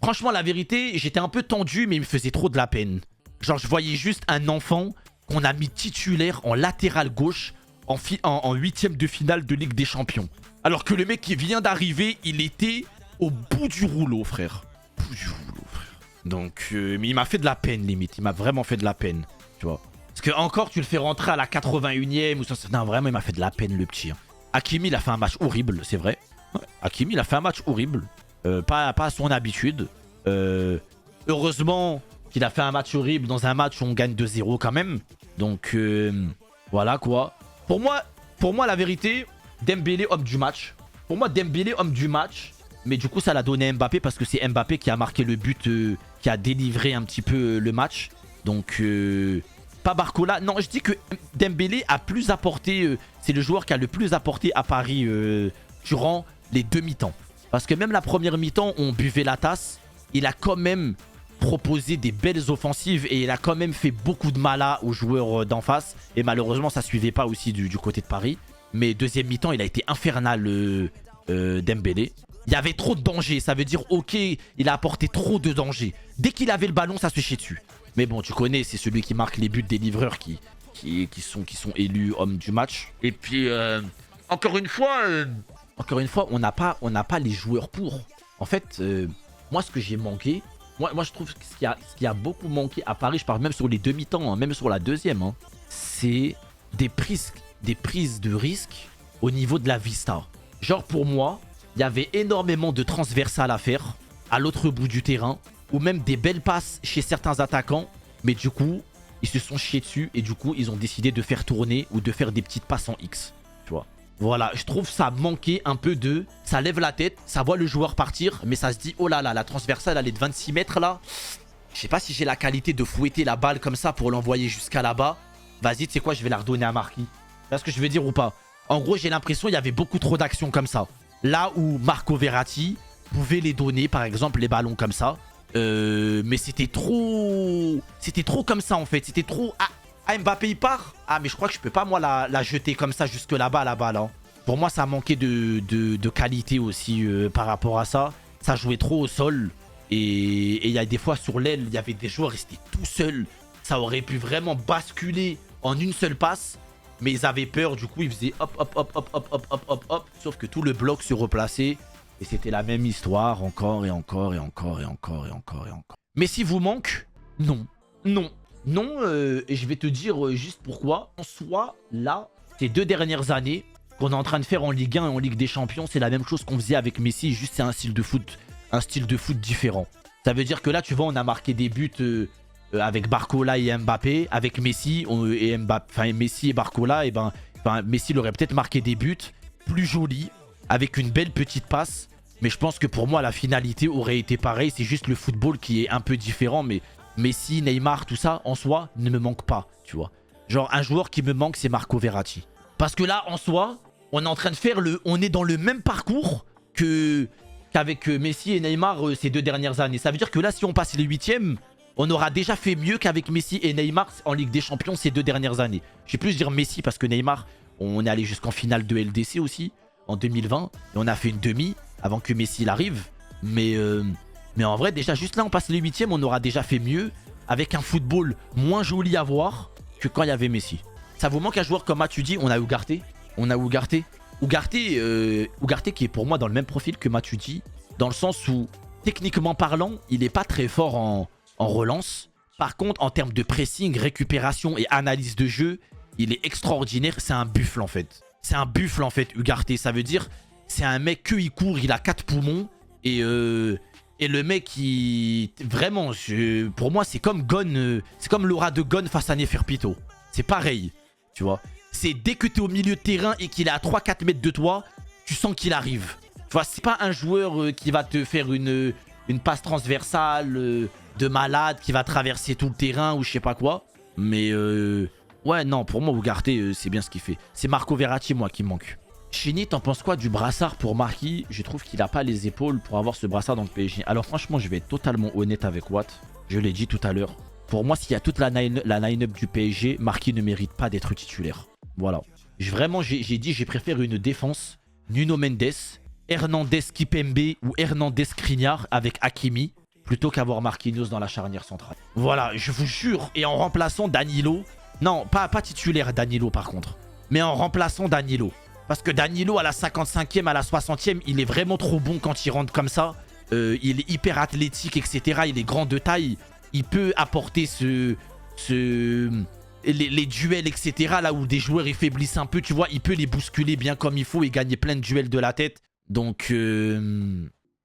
franchement, la vérité, j'étais un peu tendu, mais il me faisait trop de la peine. Genre, je voyais juste un enfant qu'on a mis titulaire en latéral gauche en huitième de finale de Ligue des Champions. Alors que le mec qui vient d'arriver, il était au bout du rouleau, frère. Bout du rouleau, frère. Donc, mais il m'a fait de la peine, limite. Il m'a vraiment fait de la peine. Tu vois. Parce que encore tu le fais rentrer à la 81e ou ça. Non, vraiment, il m'a fait de la peine, le petit. Hein. Hakimi, il a fait un match horrible, c'est vrai. Ouais. Hakimi, il a fait un match horrible. Pas à son habitude. Heureusement qu'il a fait un match horrible dans un match où on gagne 2-0 quand même. Donc, voilà quoi. Pour moi, la vérité, Dembélé, homme du match. Pour moi, Dembélé, homme du match. Mais du coup, ça l'a donné à Mbappé parce que c'est Mbappé qui a marqué le but, qui a délivré un petit peu le match. Donc, pas Barcola. Non, je dis que Dembélé a plus apporté... c'est le joueur qui a le plus apporté à Paris durant les 2 mi-temps. Parce que même la première mi-temps, on buvait la tasse. Il a quand même proposé des belles offensives et il a quand même fait beaucoup de mal aux joueurs d'en face. Et malheureusement, ça suivait pas aussi du côté de Paris. Mais deuxième mi-temps, il a été infernal, Dembélé. Il y avait trop de danger. Ça veut dire, ok, il a apporté trop de danger. Dès qu'il avait le ballon, ça se chiait dessus. Mais bon, tu connais, c'est celui qui marque les buts des livreurs qui sont élus hommes du match. Et puis, encore une fois, on n'a pas les joueurs pour. En fait, moi, ce que j'ai manqué, moi, je trouve que ce qui a beaucoup manqué à Paris, je parle même sur les demi-temps, hein, même sur la deuxième, hein, c'est des prises de risque au niveau de la vista. Genre, pour moi, il y avait énormément de transversales à faire à l'autre bout du terrain, ou même des belles passes chez certains attaquants, mais du coup, ils se sont chiés dessus et du coup, ils ont décidé de faire tourner ou de faire des petites passes en X, tu vois. Voilà, je trouve ça manquait un peu de... Ça lève la tête, ça voit le joueur partir, mais ça se dit, oh là là, la transversale, elle est de 26 mètres là. Je sais pas si j'ai la qualité de fouetter la balle comme ça pour l'envoyer jusqu'à là-bas. Vas-y, tu sais quoi, je vais la redonner à Marquis. Tu vois ce que je veux dire ou pas? En gros, j'ai l'impression qu'il y avait beaucoup trop d'actions comme ça. Là où Marco Verratti pouvait les donner, par exemple, les ballons comme ça. Mais c'était trop... C'était trop comme ça, en fait. C'était trop... Ah, Mbappé, il part. Ah, mais je crois que je peux pas, moi, la jeter comme ça jusque là-bas, la balle. Hein. Pour moi, ça manquait de qualité aussi par rapport à ça. Ça jouait trop au sol. Et il y a des fois, sur l'aile, il y avait des joueurs, ils étaient tout seuls. Ça aurait pu vraiment basculer en une seule passe. Mais ils avaient peur, du coup, ils faisaient hop, hop, hop, hop, hop, hop, hop, hop, hop. Sauf que tout le bloc se replaçait. Et c'était la même histoire, encore et encore et encore et encore et encore et encore. Mais si vous manque, non. Non. Non, et je vais te dire juste pourquoi. En soi, là, ces 2 dernières années qu'on est en train de faire en Ligue 1 et en Ligue des Champions, c'est la même chose qu'on faisait avec Messi, juste c'est un style de foot différent. Ça veut dire que là, tu vois, on a marqué des buts avec Barcola et Mbappé. Avec Messi Messi et Barcola, et Messi il aurait peut-être marqué des buts plus jolis, avec une belle petite passe. Mais je pense que pour moi, la finalité aurait été pareille. C'est juste le football qui est un peu différent. Mais Messi, Neymar, tout ça, en soi, ne me manque pas, tu vois. Genre, un joueur qui me manque, c'est Marco Verratti. Parce que là, en soi, on est en train de faire on est dans le même parcours qu'avec Messi et Neymar ces 2 dernières années. Ça veut dire que là, si on passe les 8e, on aura déjà fait mieux qu'avec Messi et Neymar en Ligue des Champions ces 2 dernières années. Je vais plus dire Messi parce que Neymar, on est allé jusqu'en finale de LDC aussi, en 2020. Et on a fait une demi avant que Messi l'arrive. Mais en vrai, déjà, juste là, on passe les 8e, on aura déjà fait mieux avec un football moins joli à voir que quand il y avait Messi. Ça vous manque un joueur comme Matuidi? On a Ugarte. Ugarte qui est pour moi dans le même profil que Matuidi, dans le sens où, techniquement parlant, il n'est pas très fort en relance. Par contre, en termes de pressing, récupération et analyse de jeu, il est extraordinaire. C'est un buffle, en fait. C'est un buffle, en fait, Ugarte. Ça veut dire, c'est un mec il court, il a 4 poumons. Et le mec, vraiment, pour moi, c'est comme Gon, c'est comme l'aura de Gon face à Neferpito. C'est pareil, tu vois. C'est dès que tu es au milieu de terrain et qu'il est à 3-4 mètres de toi, tu sens qu'il arrive. Tu vois, c'est pas un joueur qui va te faire une passe transversale de malade, qui va traverser tout le terrain ou je sais pas quoi. Mais ouais, non, pour moi, Ugarte, c'est bien ce qu'il fait. C'est Marco Verratti, moi, qui me manque. Chini, t'en penses quoi du brassard pour Marquis? Je trouve qu'il a pas les épaules pour avoir ce brassard dans le PSG. Alors franchement, je vais être totalement honnête avec Watt. Je l'ai dit tout à l'heure. Pour moi, s'il y a toute la line-up du PSG, Marquis ne mérite pas d'être titulaire. Voilà. Vraiment, j'ai dit, j'ai préféré une défense. Nuno Mendes, Hernandez Kipembe ou Hernandez Skriniar avec Hakimi, plutôt qu'avoir Marquinhos dans la charnière centrale. Voilà, je vous jure. Et en remplaçant Danilo. Non, pas titulaire Danilo par contre. Mais en remplaçant Danilo. Parce que Danilo, à la 55e, à la 60e, il est vraiment trop bon quand il rentre comme ça. Il est hyper athlétique, etc. Il est grand de taille. Il peut apporter les duels, etc. Là où des joueurs ils faiblissent un peu, tu vois. Il peut les bousculer bien comme il faut et gagner plein de duels de la tête. Donc,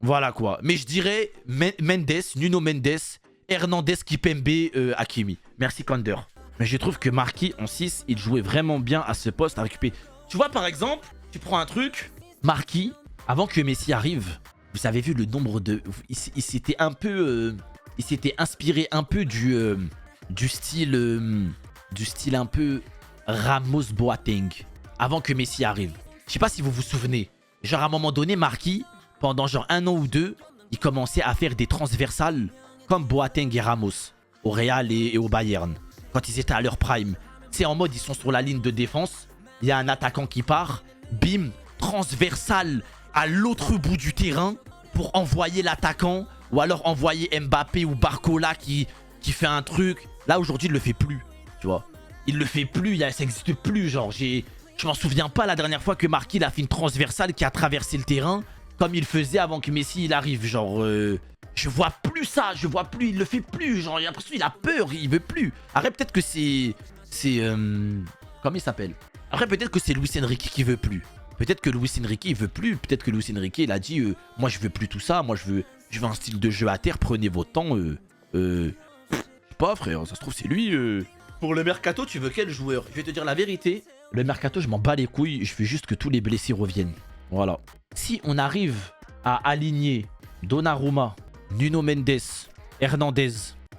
voilà quoi. Mais je dirais Nuno Mendes, Hernandez Kipembe, Hakimi. Merci Kander. Mais je trouve que Marquis, en 6, il jouait vraiment bien à ce poste à récupérer. Tu vois, par exemple, tu prends un truc, Marquis, avant que Messi arrive, vous avez vu le nombre de... Il s'était un peu... il s'était inspiré un peu du style du style un peu Ramos Boateng, avant que Messi arrive. Je sais pas si vous vous souvenez. Genre à un moment donné, Marquis, pendant genre 1 an ou 2, il commençait à faire des transversales comme Boateng et Ramos, au Real et au Bayern, quand ils étaient à leur prime. C'est en mode, ils sont sur la ligne de défense, il y a un attaquant qui part, bim, transversale à l'autre bout du terrain pour envoyer l'attaquant, ou alors envoyer Mbappé ou Barcola qui fait un truc. Là, aujourd'hui, il le fait plus, tu vois. Il le fait plus, ça n'existe plus, genre, je m'en souviens pas la dernière fois que Marquis il a fait une transversale qui a traversé le terrain comme il faisait avant que Messi il arrive. Genre, je vois plus ça, je vois plus, il le fait plus. Genre, j'ai l'impression qu'il a peur, il veut plus. Après, peut-être que c'est. Comment il s'appelle? Après, peut-être que c'est Luis Enrique qui veut plus. Peut-être que Luis Enrique il veut plus. Peut-être que Luis Enrique il a dit moi je veux plus tout ça, moi je veux un style de jeu à terre, prenez votre temps. Je sais pas, frère, ça se trouve c'est lui. Pour le mercato, tu veux quel joueur? Je vais te dire la vérité. Le mercato, je m'en bats les couilles. Je veux juste que tous les blessés reviennent. Voilà. Si on arrive à aligner Donnarumma, Nuno Mendes, Hernandez,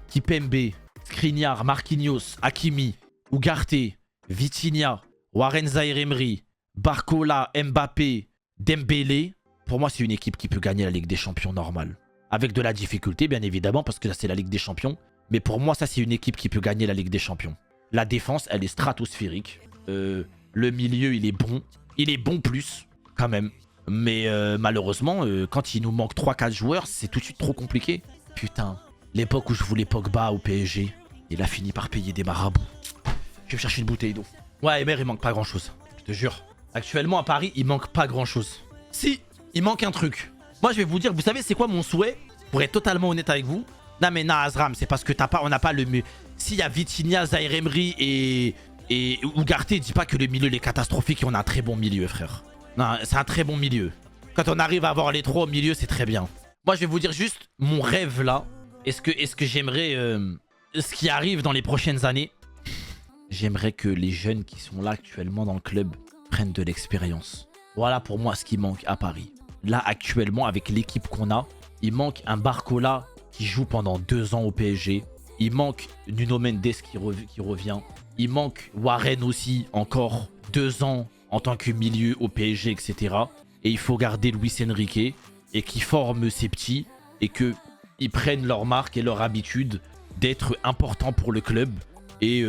Kipembe, Skriniar, Marquinhos, Hakimi, Ugarte, Vitinha, Warren Zaïre-Emery, Barcola, Mbappé, Dembélé, pour moi, c'est une équipe qui peut gagner la Ligue des Champions normale. Avec de la difficulté, bien évidemment, parce que là, c'est la Ligue des Champions. Mais pour moi, ça, c'est une équipe qui peut gagner la Ligue des Champions. La défense, elle est stratosphérique. Le milieu, il est bon. Il est bon plus, quand même. Mais malheureusement, quand il nous manque 3-4 joueurs, c'est tout de suite trop compliqué. Putain, l'époque où je voulais Pogba au PSG, il a fini par payer des marabouts. Je vais me chercher une bouteille d'eau. Ouais, Emer, il manque pas grand-chose. Je te jure. Actuellement, à Paris, il manque pas grand-chose. Si, il manque un truc. Moi, je vais vous dire, vous savez, c'est quoi mon souhait? Pour être totalement honnête avec vous. Non, mais Azram, c'est parce que on n'a pas le mieux. S'il y a Vitinha, Zaïre-Emery et Ugarte, dis pas que le milieu il est catastrophique et on a un très bon milieu, frère. Non, c'est un très bon milieu. Quand on arrive à avoir les trois au milieu, c'est très bien. Moi, je vais vous dire juste mon rêve là. Est-ce que j'aimerais ce qui arrive dans les prochaines années? J'aimerais que les jeunes qui sont là actuellement dans le club prennent de l'expérience. Voilà pour moi ce qui manque à Paris. Là, actuellement, avec l'équipe qu'on a, il manque un Barcola qui joue pendant 2 ans au PSG. Il manque Nuno Mendes qui revient. Il manque Warren aussi, encore 2 ans en tant que milieu au PSG, etc. Et il faut garder Luis Enrique et qui forme ces petits et qu'ils prennent leur marque et leur habitude d'être importants pour le club et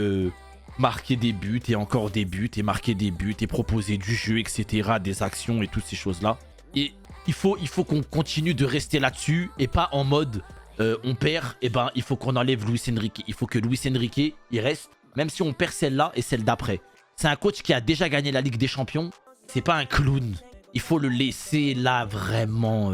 marquer des buts et encore des buts et marquer des buts et proposer du jeu, etc. Des actions et toutes ces choses-là. Et il faut qu'on continue de rester là-dessus et pas en mode on perd, et ben il faut qu'on enlève Luis Enrique. Il faut que Luis Enrique, il reste, même si on perd celle-là et celle d'après. C'est un coach qui a déjà gagné la Ligue des Champions. C'est pas un clown. Il faut le laisser là vraiment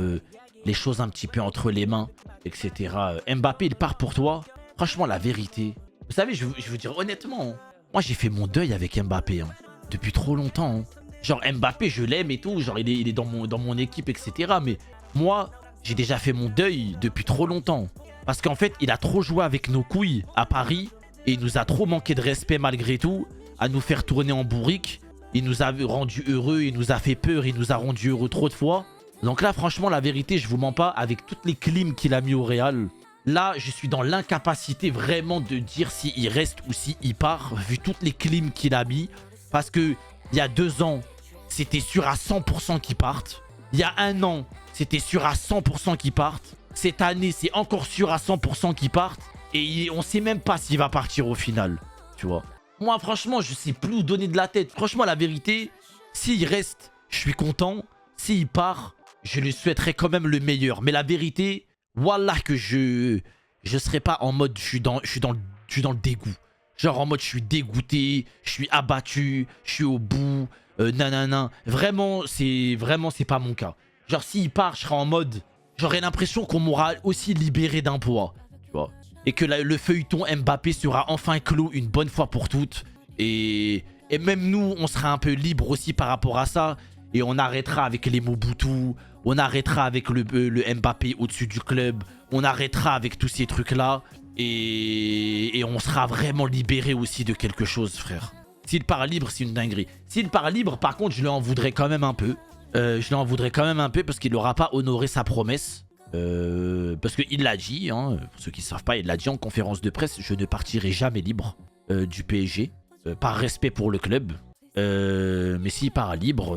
les choses un petit peu entre les mains, etc. Mbappé, il part pour toi. Franchement, la vérité. Vous savez, je veux dire honnêtement, moi j'ai fait mon deuil avec Mbappé depuis trop longtemps. Genre Mbappé, je l'aime et tout. Genre il est dans mon équipe, etc. Mais moi, j'ai déjà fait mon deuil depuis trop longtemps. Parce qu'en fait, il a trop joué avec nos couilles à Paris. Et il nous a trop manqué de respect malgré tout. À nous faire tourner en bourrique. Il nous a rendu heureux, il nous a fait peur, il nous a rendu heureux trop de fois. Donc là, franchement, la vérité, je vous mens pas, avec toutes les clims qu'il a mis au Real, là, je suis dans l'incapacité vraiment de dire s'il reste ou s'il part, vu toutes les clims qu'il a mis. Parce que il y a 2 ans, c'était sûr à 100% qu'il parte. Il y a 1 an, c'était sûr à 100% qu'il parte. Cette année, c'est encore sûr à 100% qu'il parte. Et on sait même pas s'il va partir au final, tu vois. Moi, franchement, je sais plus où donner de la tête. Franchement, la vérité, s'il reste, je suis content. S'il part, je lui souhaiterais quand même le meilleur. Mais la vérité, wallah que je serais pas en mode je suis dans le dégoût. Genre en mode je suis dégoûté, je suis abattu, je suis au bout, nanana. Vraiment, c'est pas mon cas. Genre s'il part, je serais en mode, j'aurais l'impression qu'on m'aura aussi libéré d'un poids, tu vois. Et que le feuilleton Mbappé sera enfin clos une bonne fois pour toutes. Et même nous, on sera un peu libre aussi par rapport à ça. Et on arrêtera avec les Mobutu. On arrêtera avec le Mbappé au-dessus du club. On arrêtera avec tous ces trucs-là. Et on sera vraiment libéré aussi de quelque chose, frère. S'il part libre, c'est une dinguerie. S'il part libre, par contre, je lui en voudrais quand même un peu. Je lui en voudrais quand même un peu parce qu'il n'aura pas honoré sa promesse. Parce qu'il l'a dit, hein, pour ceux qui ne savent pas, il l'a dit en conférence de presse, je ne partirai jamais libre. du PSG, par respect pour le club. Mais s'il part libre,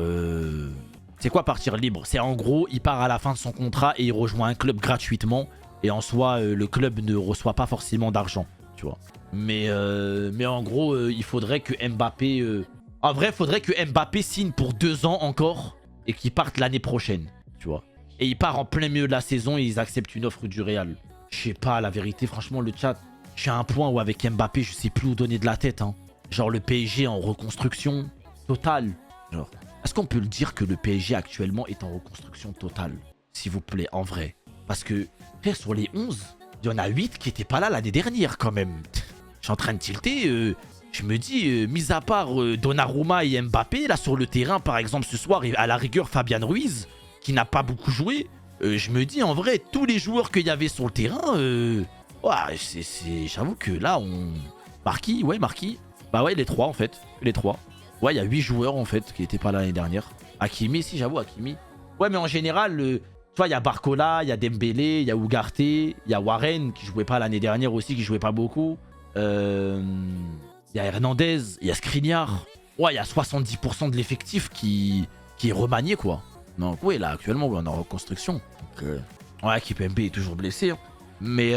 c'est quoi partir libre? C'est en gros, il part à la fin de son contrat et il rejoint un club gratuitement. Et en soi, le club ne reçoit pas forcément d'argent, tu vois. Mais en gros, il faudrait que Mbappé... En vrai, il faudrait que Mbappé signe pour 2 ans encore et qu'il parte l'année prochaine, tu vois. Et il part en plein milieu de la saison et ils acceptent une offre du Real. Je sais pas, la vérité, franchement, le chat, je suis à un point où avec Mbappé, je sais plus où donner de la tête, hein. Genre le PSG en reconstruction totale. Genre, est-ce qu'on peut le dire que le PSG actuellement est en reconstruction totale? S'il vous plaît, en vrai. Parce que, frère, sur les 11, il y en a 8 qui n'étaient pas là l'année dernière quand même. Je suis en train de tilter. Je me dis, mis à part Donnarumma et Mbappé, là sur le terrain, par exemple, ce soir, à la rigueur, Fabian Ruiz, qui n'a pas beaucoup joué. Je me dis, en vrai, tous les joueurs qu'il y avait sur le terrain, ouais, j'avoue que là, on... Marquis, ouais, Marquis. Bah ouais, les 3 en fait, les 3. Ouais, il y a 8 joueurs en fait qui n'étaient pas là l'année dernière. Hakimi, si, j'avoue, Hakimi. Ouais, mais en général, tu vois, il y a Barcola, il y a Dembélé, il y a Ugarte, il y a Warren qui jouait pas l'année dernière aussi, qui jouait pas beaucoup. Il y a Hernandez, il y a Skriniar. Ouais, il y a 70% de l'effectif qui est remanié, quoi. Donc, oui, là, actuellement, on est en reconstruction. Donc, ouais, Kipembe est toujours blessé. Hein. Mais,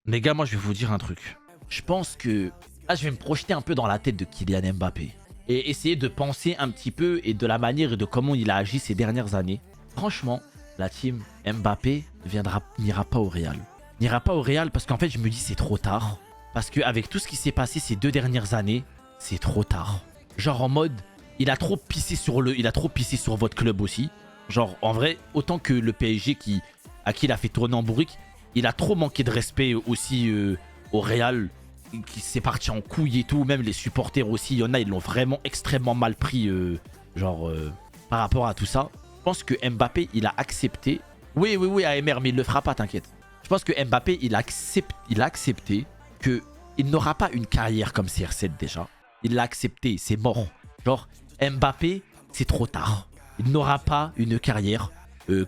les gars, moi, je vais vous dire un truc. Je pense que... Là, je vais me projeter un peu dans la tête de Kylian Mbappé. Et essayer de penser un petit peu et de la manière et de comment il a agi ces dernières années. Franchement, la team Mbappé n'ira pas au Real. N'ira pas au Real parce qu'en fait, je me dis c'est trop tard. Parce qu'avec tout ce qui s'est passé ces 2 dernières années, c'est trop tard. Genre en mode, il a trop pissé sur votre club aussi. Genre en vrai, autant que le PSG à qui il a fait tourner en bourrique, il a trop manqué de respect aussi au Real. Qui s'est parti en couille et tout, même les supporters aussi, il y en a, ils l'ont vraiment extrêmement mal pris, par rapport à tout ça. Je pense que Mbappé, il a accepté. Oui, AMR, mais il le fera pas, t'inquiète. Je pense que Mbappé, il a accepté qu'il n'aura pas une carrière comme CR7 déjà. Il l'a accepté, c'est mort. Genre, Mbappé, c'est trop tard. Il n'aura pas une carrière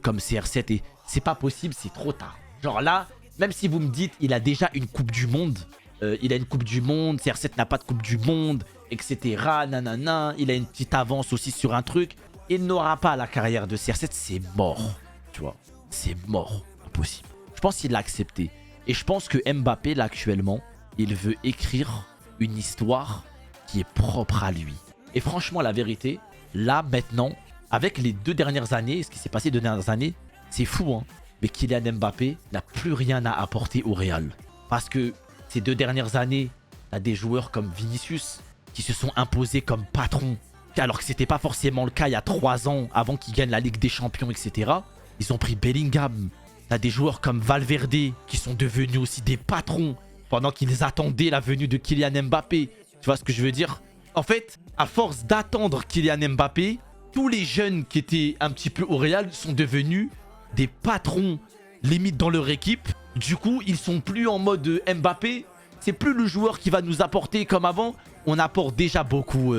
comme CR7 et c'est pas possible, c'est trop tard. Genre là, même si vous me dites, il a déjà une Coupe du Monde. Il a une Coupe du Monde, CR7 n'a pas de Coupe du Monde, etc. Nanana. Il a une petite avance aussi sur un truc. Il n'aura pas la carrière de CR7, c'est mort. Tu vois, c'est mort. Impossible. Je pense qu'il l'a accepté. Et je pense que Mbappé, là, actuellement, il veut écrire une histoire qui est propre à lui. Et franchement, la vérité, là, maintenant, avec les 2 dernières années, ce qui s'est passé les 2 dernières années, c'est fou, hein. Mais Kylian Mbappé n'a plus rien à apporter au Real. Parce que ces 2 dernières années, t'as des joueurs comme Vinicius qui se sont imposés comme patrons. Alors que c'était pas forcément le cas il y a 3 ans, avant qu'ils gagnent la Ligue des Champions, etc. Ils ont pris Bellingham. T'as des joueurs comme Valverde qui sont devenus aussi des patrons pendant qu'ils attendaient la venue de Kylian Mbappé. Tu vois ce que je veux dire? En fait, à force d'attendre Kylian Mbappé, tous les jeunes qui étaient un petit peu au Real sont devenus des patrons limite dans leur équipe. Du coup, ils sont plus en mode Mbappé. C'est plus le joueur qui va nous apporter comme avant. On apporte déjà beaucoup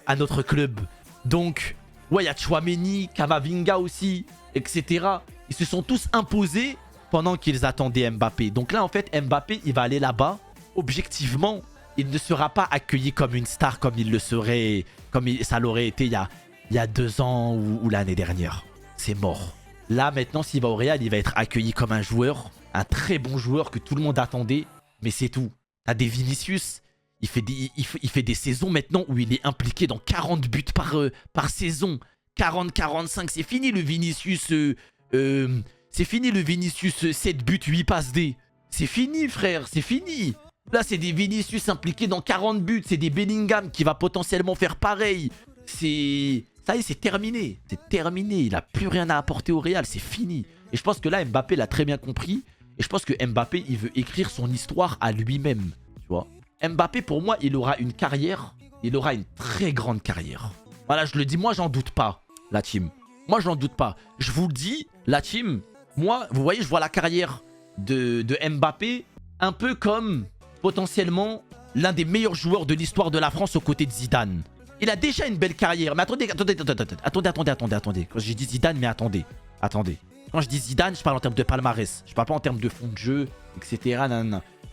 à notre club. Donc, ouais, il y a Tchouaméni, Camavinga aussi, etc. Ils se sont tous imposés pendant qu'ils attendaient Mbappé. Donc là, en fait, Mbappé, il va aller là-bas. Objectivement, il ne sera pas accueilli comme une star comme il le serait, ça l'aurait été il y a 2 ans ou l'année dernière. C'est mort. Là, maintenant, s'il va au Real, il va être accueilli comme un joueur, un très bon joueur que tout le monde attendait. Mais c'est tout. T'as des Vinicius, il fait des saisons maintenant où il est impliqué dans 40 buts par saison. 40-45, c'est fini le Vinicius. C'est fini le Vinicius 7 buts, 8 passes D. C'est fini, frère, c'est fini. Là, c'est des Vinicius impliqués dans 40 buts. C'est des Bellingham qui va potentiellement faire pareil. Ça y est, c'est terminé. C'est terminé. Il n'a plus rien à apporter au Real. C'est fini. Et je pense que là, Mbappé l'a très bien compris. Et je pense que Mbappé, il veut écrire son histoire à lui-même. Tu vois. Mbappé, pour moi, il aura une carrière. Il aura une très grande carrière. Voilà, je le dis. Moi, j'en doute pas, la team. Moi, je n'en doute pas. Je vous le dis, la team. Moi, vous voyez, je vois la carrière de Mbappé un peu comme potentiellement l'un des meilleurs joueurs de l'histoire de la France aux côtés de Zidane. Il a déjà une belle carrière. Mais attendez. Quand je dis Zidane, mais attendez. Quand je dis Zidane, je parle en termes de palmarès. Je parle pas en termes de fond de jeu, etc.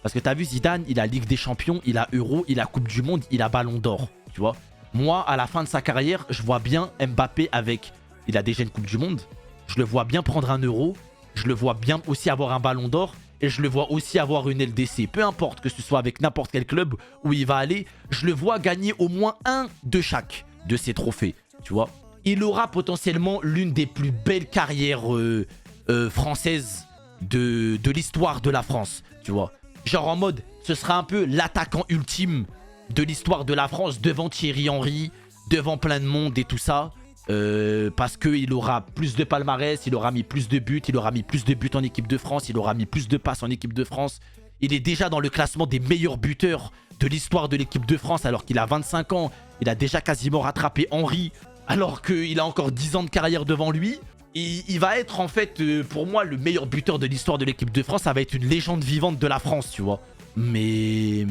Parce que t'as vu Zidane, il a Ligue des Champions, il a Euro, il a Coupe du Monde, il a Ballon d'Or. Tu vois. Moi, à la fin de sa carrière, je vois bien Mbappé avec... Il a déjà une Coupe du Monde. Je le vois bien prendre un Euro. Je le vois bien aussi avoir un Ballon d'Or. Et je le vois aussi avoir une LDC. Peu importe que ce soit avec n'importe quel club où il va aller, je le vois gagner au moins un de chaque de ces trophées. Tu vois. Il aura potentiellement l'une des plus belles carrières françaises de l'histoire de la France. Tu vois. Genre en mode, ce sera un peu l'attaquant ultime de l'histoire de la France devant Thierry Henry, devant plein de monde et tout ça. Parce qu'il aura plus de palmarès, il aura mis plus de buts, il aura mis plus de buts en équipe de France, il aura mis plus de passes en équipe de France. Il est déjà dans le classement des meilleurs buteurs de l'histoire de l'équipe de France alors qu'il a 25 ans. Il a déjà quasiment rattrapé Henry alors qu'il a encore 10 ans de carrière devant lui. Il va être en fait, pour moi, le meilleur buteur de l'histoire de l'équipe de France. Ça va être une légende vivante de la France, tu vois. Mais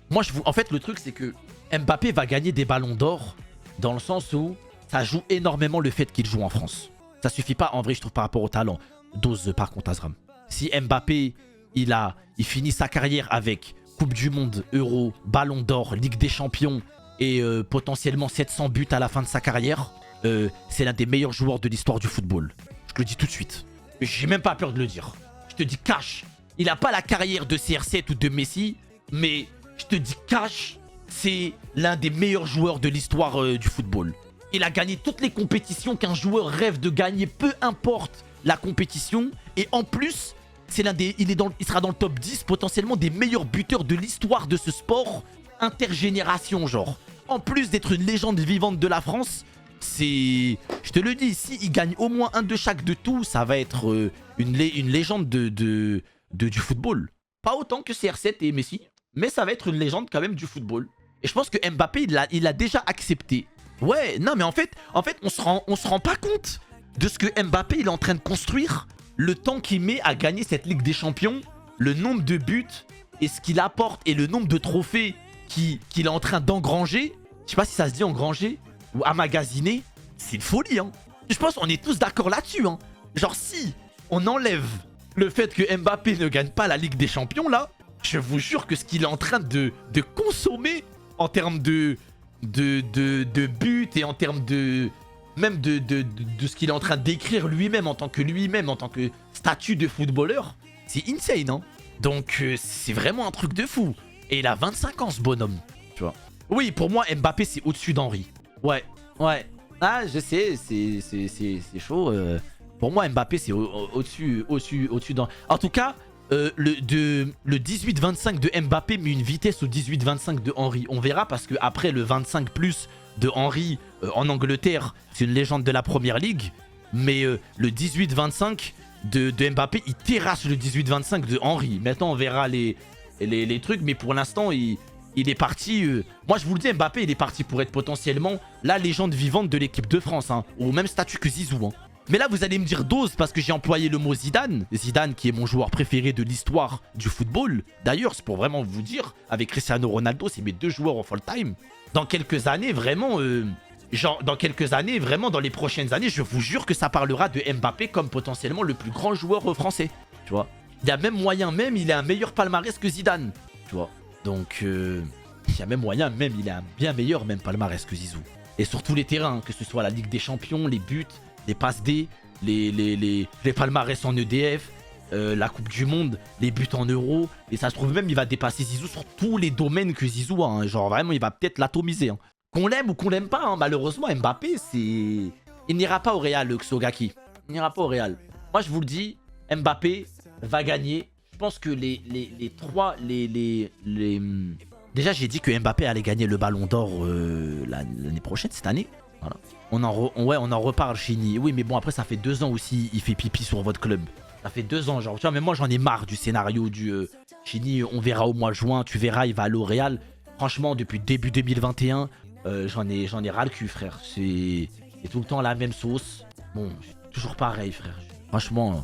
moi, en fait, le truc, c'est que Mbappé va gagner des ballons d'or dans le sens où ça joue énormément le fait qu'il joue en France. Ça suffit pas, en vrai, je trouve, par rapport au talent. Dose, par contre, Azram. Si Mbappé, il finit sa carrière avec Coupe du Monde, Euro, Ballon d'Or, Ligue des Champions et potentiellement 700 buts à la fin de sa carrière, c'est l'un des meilleurs joueurs de l'histoire du football. Je te le dis tout de suite. J'ai même pas peur de le dire. Je te dis cash. Il a pas la carrière de CR7 ou de Messi, mais je te dis cash, c'est l'un des meilleurs joueurs de l'histoire du football. Il a gagné toutes les compétitions qu'un joueur rêve de gagner, peu importe la compétition. Et en plus, il sera dans le top 10 potentiellement des meilleurs buteurs de l'histoire de ce sport intergénération, genre. En plus d'être une légende vivante de la France, je te le dis, si il gagne au moins un de chaque de tout, ça va être une légende du football. Pas autant que CR7 et Messi, mais ça va être une légende quand même du football. Et je pense que Mbappé, il a déjà accepté. Ouais, non mais en fait on se rend pas compte de ce que Mbappé il est en train de construire, le temps qu'il met à gagner cette Ligue des Champions, le nombre de buts et ce qu'il apporte et le nombre de trophées qu'il est en train d'engranger. Je sais pas si ça se dit engranger ou amagasiner, c'est une folie hein. Je pense qu'on est tous d'accord là-dessus hein. Genre si on enlève le fait que Mbappé ne gagne pas la Ligue des Champions là, je vous jure que ce qu'il est en train de consommer en termes de but et en termes de même de ce qu'il est en train d'écrire lui-même en tant que statut de footballeur, c'est insane hein. Donc c'est vraiment un truc de fou. Et il a 25 ans ce bonhomme, tu vois. Oui, pour moi Mbappé c'est au-dessus d'Henry. Ouais. Ah je sais, c'est chaud. Pour moi Mbappé c'est au-dessus d'Henry. En tout cas, le 18-25 de Mbappé met une vitesse au 18-25 de Henry. On verra parce que après le 25 plus de Henry en Angleterre, c'est une légende de la Première Ligue. Mais le 18-25 de Mbappé, il terrasse le 18-25 de Henry. Maintenant, on verra les trucs. Mais pour l'instant, il est parti... Moi, je vous le dis, Mbappé, il est parti pour être potentiellement la légende vivante de l'équipe de France. Hein, au même statut que Zizou. Hein. Mais là, vous allez me dire dose parce que j'ai employé le mot Zidane. Zidane qui est mon joueur préféré de l'histoire du football. D'ailleurs, c'est pour vraiment vous dire, avec Cristiano Ronaldo, c'est mes deux joueurs of all time. Dans quelques années, vraiment... dans les prochaines années, je vous jure que ça parlera de Mbappé comme potentiellement le plus grand joueur français. Tu vois. Il y a même moyen, il a un meilleur palmarès que Zidane. Tu vois. Donc, il y a même moyen, il a un bien meilleur même palmarès que Zizou. Et sur tous les terrains, que ce soit la Ligue des Champions, les buts, les passes D, les palmarès en EDF, la Coupe du Monde, les buts en Euro. Et ça se trouve même, il va dépasser Zizou sur tous les domaines que Zizou a. Hein. Genre vraiment, il va peut-être l'atomiser. Hein. Qu'on l'aime ou qu'on l'aime pas, hein, malheureusement, Mbappé, il n'ira pas au Real, le Xogaki. Il n'ira pas au Real. Moi, je vous le dis, Mbappé va gagner. Je pense que les trois... Déjà, j'ai dit que Mbappé allait gagner le Ballon d'Or l'année prochaine, cette année. Voilà. On en reparle, Chini. Oui, mais bon, après, ça fait 2 ans aussi, il fait pipi sur votre club. Ça fait 2 ans, genre. Tu vois, mais moi, j'en ai marre du scénario du Chini. On verra au mois de juin. Tu verras, il va aller au Real. Franchement, depuis début 2021, j'en ai ras le cul, frère. C'est tout le temps la même sauce. Bon, toujours pareil, frère. Franchement,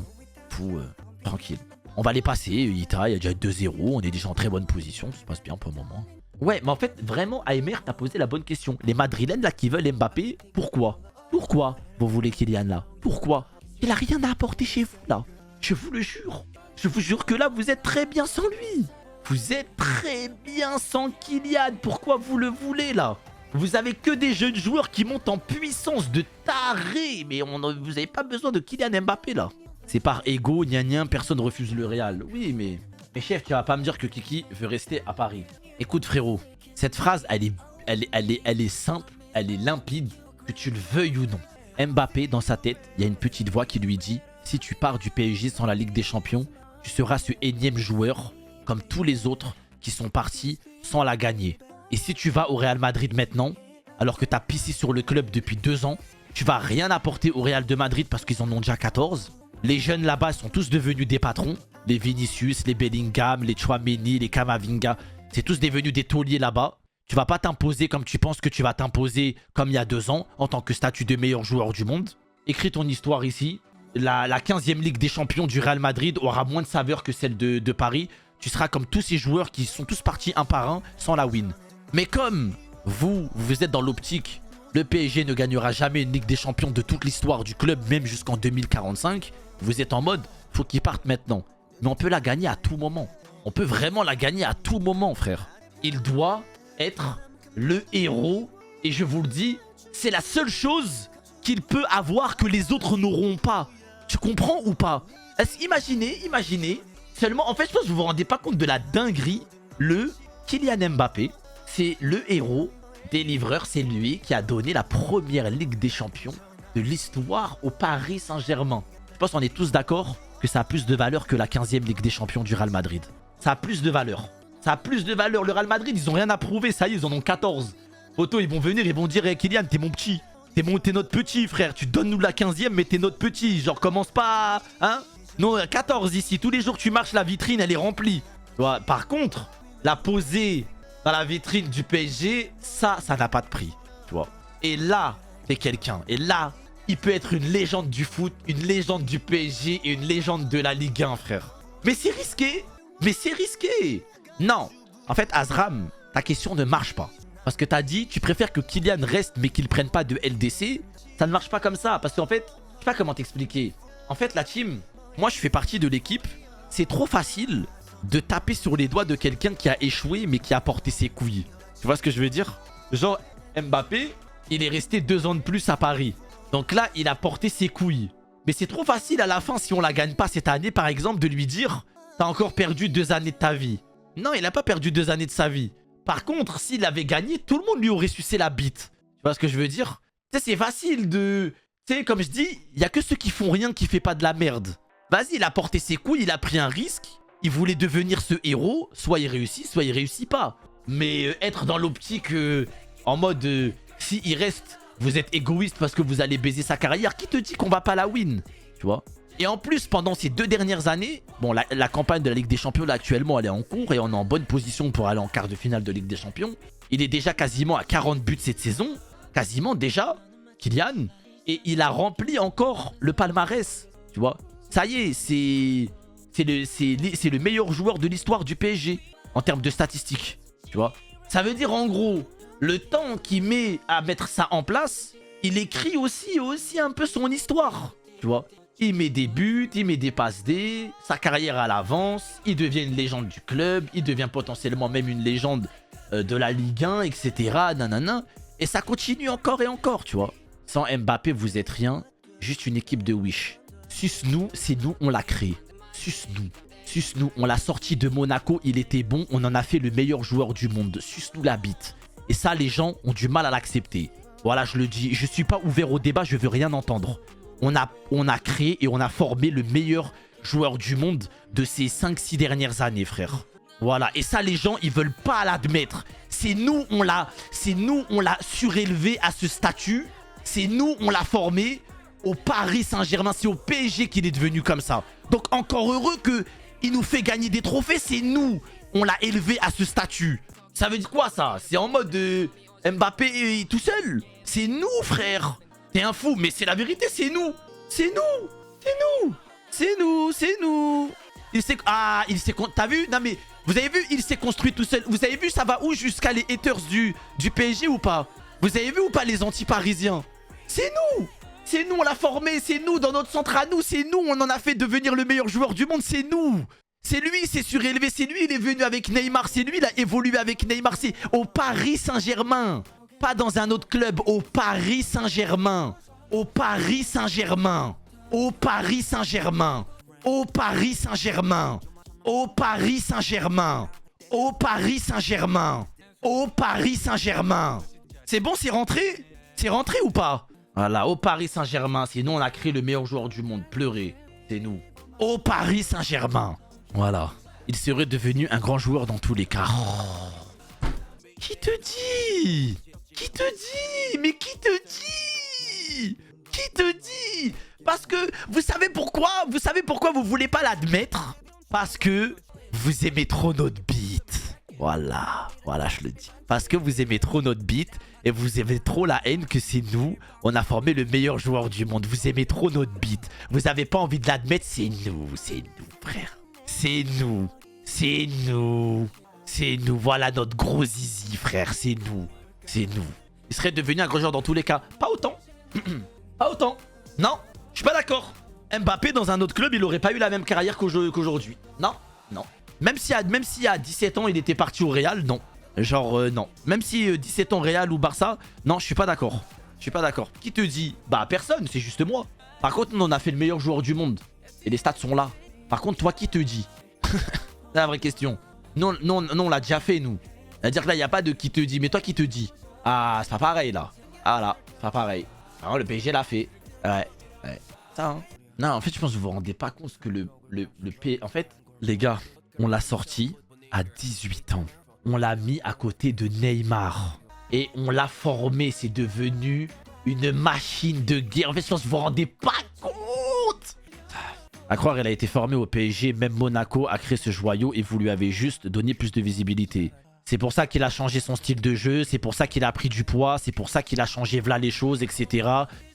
fou, tranquille. On va les passer. Ita, il y a déjà 2-0. On est déjà en très bonne position. Ça se passe bien pour le moment. Ouais, mais en fait, vraiment, AMR, t'as posé la bonne question. Les Madrilènes, là, qui veulent Mbappé, pourquoi? Pourquoi vous voulez Kylian, là? Pourquoi? Il a rien à apporter chez vous, là. Je vous le jure. Je vous jure que là, vous êtes très bien sans lui. Vous êtes très bien sans Kylian. Pourquoi vous le voulez là? Vous avez que des jeunes joueurs qui montent en puissance de taré. Mais vous n'avez pas besoin de Kylian Mbappé là. C'est par ego, gna personne refuse le Real. Oui, mais chef, tu vas pas me dire que Kiki veut rester à Paris. Écoute frérot, cette phrase, elle est simple, elle est limpide, que tu le veuilles ou non. Mbappé, dans sa tête, il y a une petite voix qui lui dit « Si tu pars du PSG sans la Ligue des Champions, tu seras ce énième joueur comme tous les autres qui sont partis sans la gagner. Et si tu vas au Real Madrid maintenant, alors que tu as pissé sur le club depuis 2 ans, tu vas rien apporter au Real de Madrid parce qu'ils en ont déjà 14. Les jeunes là-bas sont tous devenus des patrons. Les Vinicius, les Bellingham, les Tchouaméni, les Kamavinga, c'est tous devenus des tauliers là-bas. Tu vas pas t'imposer comme tu penses que tu vas t'imposer comme il y a 2 ans en tant que statut de meilleur joueur du monde. Écris ton histoire ici. La 15e Ligue des Champions du Real Madrid aura moins de saveur que celle de Paris. Tu seras comme tous ces joueurs qui sont tous partis un par un sans la win. Mais comme vous êtes dans l'optique, le PSG ne gagnera jamais une Ligue des Champions de toute l'histoire du club, même jusqu'en 2045. Vous êtes en mode, faut qu'il parte maintenant. Mais on peut la gagner à tout moment. On peut vraiment la gagner à tout moment, frère. Il doit être le héros. Et je vous le dis, c'est la seule chose qu'il peut avoir que les autres n'auront pas. Tu comprends ou pas? Imaginez. Seulement, en fait, je pense que vous vous rendez pas compte de la dinguerie. Le Kylian Mbappé, c'est le héros des livreurs. C'est lui qui a donné la première Ligue des Champions de l'histoire au Paris Saint-Germain. Je pense qu'on est tous d'accord que ça a plus de valeur que la 15e Ligue des Champions du Real Madrid. Ça a plus de valeur. Ça a plus de valeur. Le Real Madrid, ils ont rien à prouver. Ça y est, ils en ont 14. Poto, ils vont venir, ils vont dire hey, Kylian, t'es mon petit. T'es notre petit, frère. Tu donnes-nous la 15e, mais t'es notre petit. Genre, commence pas, hein? Non, 14 ici. Tous les jours, tu marches, la vitrine, elle est remplie. Tu vois, par contre, la poser dans la vitrine du PSG, ça n'a pas de prix. Tu vois. Et là, t'es quelqu'un. Et là, il peut être une légende du foot, une légende du PSG et une légende de la Ligue 1, frère. Mais c'est risqué. Mais c'est risqué. Non. En fait, Azram, ta question ne marche pas. Parce que t'as dit, tu préfères que Kylian reste mais qu'il prenne pas de LDC. Ça ne marche pas comme ça. Parce qu'en fait, je sais pas comment t'expliquer. En fait, la team, moi je fais partie de l'équipe. C'est trop facile de taper sur les doigts de quelqu'un qui a échoué mais qui a porté ses couilles. Tu vois ce que je veux dire? Genre, Mbappé, il est resté 2 ans de plus à Paris. Donc là, il a porté ses couilles. Mais c'est trop facile à la fin, si on la gagne pas cette année, par exemple, de lui dire « T'as encore perdu 2 années de ta vie. » Non, il n'a pas perdu 2 années de sa vie. Par contre, s'il avait gagné, tout le monde lui aurait sucé la bite. Tu vois ce que je veux dire? Tu sais, c'est facile de... Tu sais, comme je dis, il n'y a que ceux qui font rien qui fait pas de la merde. Vas-y, il a porté ses couilles, il a pris un risque. Il voulait devenir ce héros. Soit il réussit pas. Mais être dans l'optique en mode... si il reste, vous êtes égoïste parce que vous allez baiser sa carrière. Qui te dit qu'on va pas la win? Tu vois? Et en plus, pendant ces 2 dernières années, bon, la campagne de la Ligue des Champions, là, actuellement, elle est en cours et on est en bonne position pour aller en quart de finale de Ligue des Champions. Il est déjà quasiment à 40 buts cette saison. Quasiment déjà, Kylian. Et il a rempli encore le palmarès. Tu vois? Ça y est, c'est le meilleur joueur de l'histoire du PSG en termes de statistiques. Tu vois? Ça veut dire, en gros, le temps qu'il met à mettre ça en place, il écrit aussi un peu son histoire. Tu vois? Il met des buts, il met des passes D, sa carrière à l'avance, il devient une légende du club, il devient potentiellement même une légende de la Ligue 1, etc. Nanana. Et ça continue encore et encore, tu vois. Sans Mbappé, vous êtes rien, juste une équipe de Wish. Suce-nous, c'est nous, on l'a créé. Suce-nous. Suce-nous, on l'a sorti de Monaco, il était bon, on en a fait le meilleur joueur du monde. Suce-nous la bite. Et ça, les gens ont du mal à l'accepter. Voilà, je le dis, je suis pas ouvert au débat, je veux rien entendre. On a créé et on a formé le meilleur joueur du monde de ces 5-6 dernières années, frère. Voilà, et ça, les gens, ils veulent pas l'admettre. C'est nous, on l'a surélevé à ce statut. C'est nous, on l'a formé au Paris Saint-Germain. C'est au PSG qu'il est devenu comme ça. Donc, encore heureux qu'il nous fait gagner des trophées. C'est nous, on l'a élevé à ce statut. Ça veut dire quoi, ça? C'est en mode Mbappé tout seul. C'est nous, frère. T'es un fou, mais c'est la vérité, c'est nous. C'est nous. C'est nous. C'est nous. C'est nous. Il s'est... T'as vu? Non mais, vous avez vu, il s'est construit tout seul. Vous avez vu, ça va où jusqu'à les haters du PSG ou pas? Vous avez vu ou pas les anti-parisiens? C'est nous. C'est nous, on l'a formé. C'est nous, dans notre centre à nous. C'est nous, on en a fait devenir le meilleur joueur du monde. C'est nous. C'est lui, il s'est surélevé. C'est lui, il est venu avec Neymar. C'est lui, il a évolué avec Neymar. C'est au Paris Saint-Germain. Pas dans un autre club. Au Paris Saint-Germain. Au Paris Saint-Germain. Au Paris Saint-Germain. Au Paris Saint-Germain. Au Paris Saint-Germain. Au Paris Saint-Germain. Au Paris Saint-Germain. C'est bon, c'est rentré? C'est rentré ou pas? Voilà, au Paris Saint-Germain. Sinon, on a créé le meilleur joueur du monde. Pleurer, c'est nous. Au Paris Saint-Germain. Voilà. Il serait devenu un grand joueur dans tous les cas. Oh. Qui te dit? Qui te dit? Mais qui te dit? Qui te dit? Parce que vous savez pourquoi? Vous savez pourquoi vous voulez pas l'admettre? Parce que vous aimez trop notre beat. Voilà, voilà, je le dis. Parce que vous aimez trop notre beat et vous aimez trop la haine que c'est nous. On a formé le meilleur joueur du monde. Vous aimez trop notre beat. Vous n'avez pas envie de l'admettre. C'est nous, frère. C'est nous. C'est nous. C'est nous. Voilà notre gros zizi, frère. C'est nous. C'est nous. Il serait devenu un grand joueur dans tous les cas. Pas autant. Pas autant. Non, je suis pas d'accord. Mbappé, dans un autre club, il aurait pas eu la même carrière qu'aujourd'hui. Non, non. Même si à 17 ans, il était parti au Real, non. Genre, non. Même si 17 ans Real ou Barça, non, je suis pas d'accord. Je suis pas d'accord. Qui te dit? Bah, personne, c'est juste moi. Par contre, nous, on a fait le meilleur joueur du monde. Et les stats sont là. Par contre, toi, qui te dit? C'est la vraie question. Non, non, non, on l'a déjà fait, nous. C'est-à-dire que là, il n'y a pas de qui te dit. Mais toi, qui te dit? Ah, c'est pas pareil, là. Ah, là, c'est pas pareil. Alors, le PSG l'a fait. Ouais, ouais. Ça, hein. Non, en fait, je pense que vous vous rendez pas compte que le PSG... En fait, les gars, on l'a sorti à 18 ans. On l'a mis à côté de Neymar. Et on l'a formé. C'est devenu une machine de guerre. En fait, je pense que vous vous rendez pas compte. À croire, elle a été formée au PSG. Même Monaco a créé ce joyau et vous lui avez juste donné plus de visibilité. C'est pour ça qu'il a changé son style de jeu. C'est pour ça qu'il a pris du poids. C'est pour ça qu'il a changé voilà les choses, etc.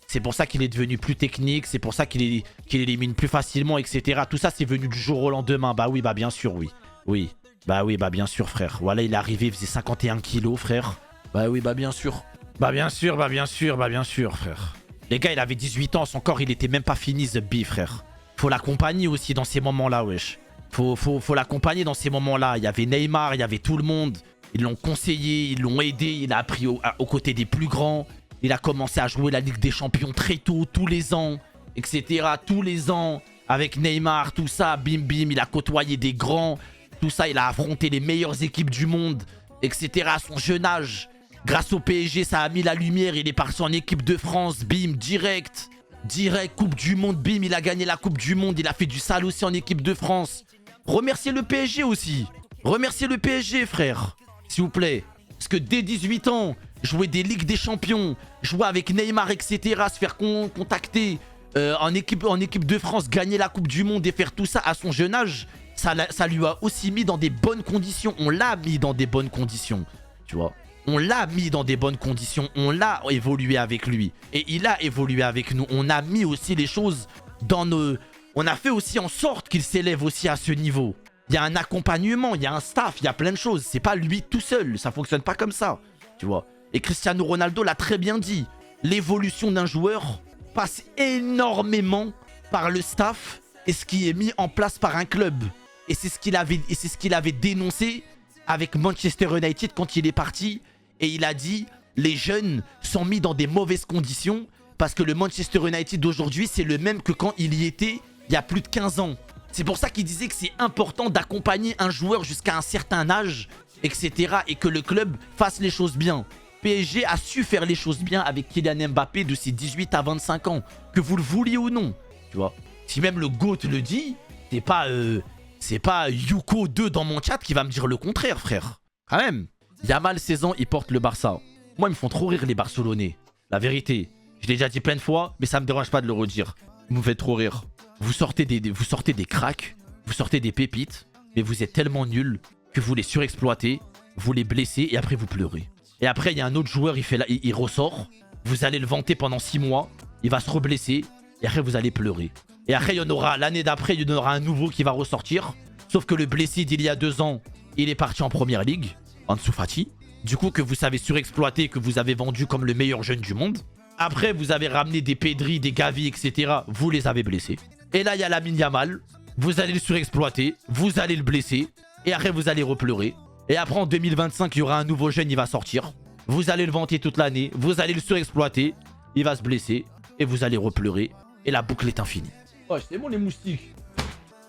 C'est pour ça qu'il est devenu plus technique. C'est pour ça qu'il élimine plus facilement, etc. Tout ça, c'est venu du jour au lendemain. Bah oui, bah bien sûr, oui. Oui. Bah oui, bah bien sûr, frère. Voilà, il est arrivé, il faisait 51 kilos, frère. Bah oui, bah bien sûr. Bah bien sûr, bah bien sûr, bah bien sûr, frère. Les gars, il avait 18 ans. Son corps, il était même pas fini, The Bee, frère. Faut l'accompagner aussi dans ces moments-là, wesh. Faut l'accompagner dans ces moments-là. Il y avait Neymar, il y avait tout le monde. Ils l'ont conseillé, ils l'ont aidé. Il a appris aux côtés des plus grands. Il a commencé à jouer la Ligue des Champions très tôt, tous les ans, etc. Tous les ans, avec Neymar, tout ça, bim bim. Il a côtoyé des grands. Tout ça, il a affronté les meilleures équipes du monde, etc. à son jeune âge. Grâce au PSG, ça a mis la lumière. Il est parti en équipe de France, bim, direct. Direct, Coupe du Monde, bim, il a gagné la Coupe du Monde. Il a fait du sale aussi en équipe de France. Remerciez le PSG aussi. Remerciez le PSG, frère. S'il vous plaît. Parce que dès 18 ans, jouer des Ligues des Champions, jouer avec Neymar, etc., se faire contacter en équipe de France, gagner la Coupe du Monde et faire tout ça à son jeune âge, ça lui a aussi mis dans des bonnes conditions. On l'a mis dans des bonnes conditions, tu vois. On l'a mis dans des bonnes conditions. On l'a évolué avec lui. Et il a évolué avec nous. On a mis aussi les choses dans nos... On a fait aussi en sorte qu'il s'élève aussi à ce niveau. Il y a un accompagnement, il y a un staff, il y a plein de choses. C'est pas lui tout seul. Ça fonctionne pas comme ça, tu vois. Et Cristiano Ronaldo l'a très bien dit. L'évolution d'un joueur passe énormément par le staff et ce qui est mis en place par un club. Et c'est ce qu'il avait dénoncé avec Manchester United quand il est parti. Et il a dit, les jeunes sont mis dans des mauvaises conditions parce que le Manchester United d'aujourd'hui, c'est le même que quand il y était il y a plus de 15 ans. C'est pour ça qu'il disait que c'est important d'accompagner un joueur jusqu'à un certain âge, etc. Et que le club fasse les choses bien. PSG a su faire les choses bien avec Kylian Mbappé de ses 18 à 25 ans. Que vous le vouliez ou non, tu vois. Si même le GOAT le dit, c'est pas Yuko 2 dans mon chat qui va me dire le contraire, frère. Quand même. Yamal, 16 ans, il porte le Barça. Moi, ils me font trop rire, les Barcelonais. La vérité. Je l'ai déjà dit plein de fois, mais ça me dérange pas de le redire. Vous me faites trop rire. Vous sortez des cracks, vous sortez des pépites, mais vous êtes tellement nuls que vous les surexploitez, vous les blessez et après vous pleurez. Et après, il y a un autre joueur, il ressort. Vous allez le vanter pendant 6 mois. Il va se reblesser. Et après, vous allez pleurer. Et après, il y en aura l'année d'après, il y en aura un nouveau qui va ressortir. Sauf que le blessé d'il y a 2 ans, il est parti en première ligue. Ansu Fati. Du coup, que vous savez surexploiter, que vous avez vendu comme le meilleur jeune du monde. Après, vous avez ramené des Pedri, des Gavi, etc. Vous les avez blessés. Et là, il y a Lamine Yamal. vous allez le surexploiter, vous allez le blesser, et après vous allez repleurer. Et après en 2025, il y aura un nouveau jeune, il va sortir. Vous allez le vanter toute l'année, vous allez le surexploiter, il va se blesser, et vous allez repleurer. Et la boucle est infinie. Oh, c'est bon les moustiques.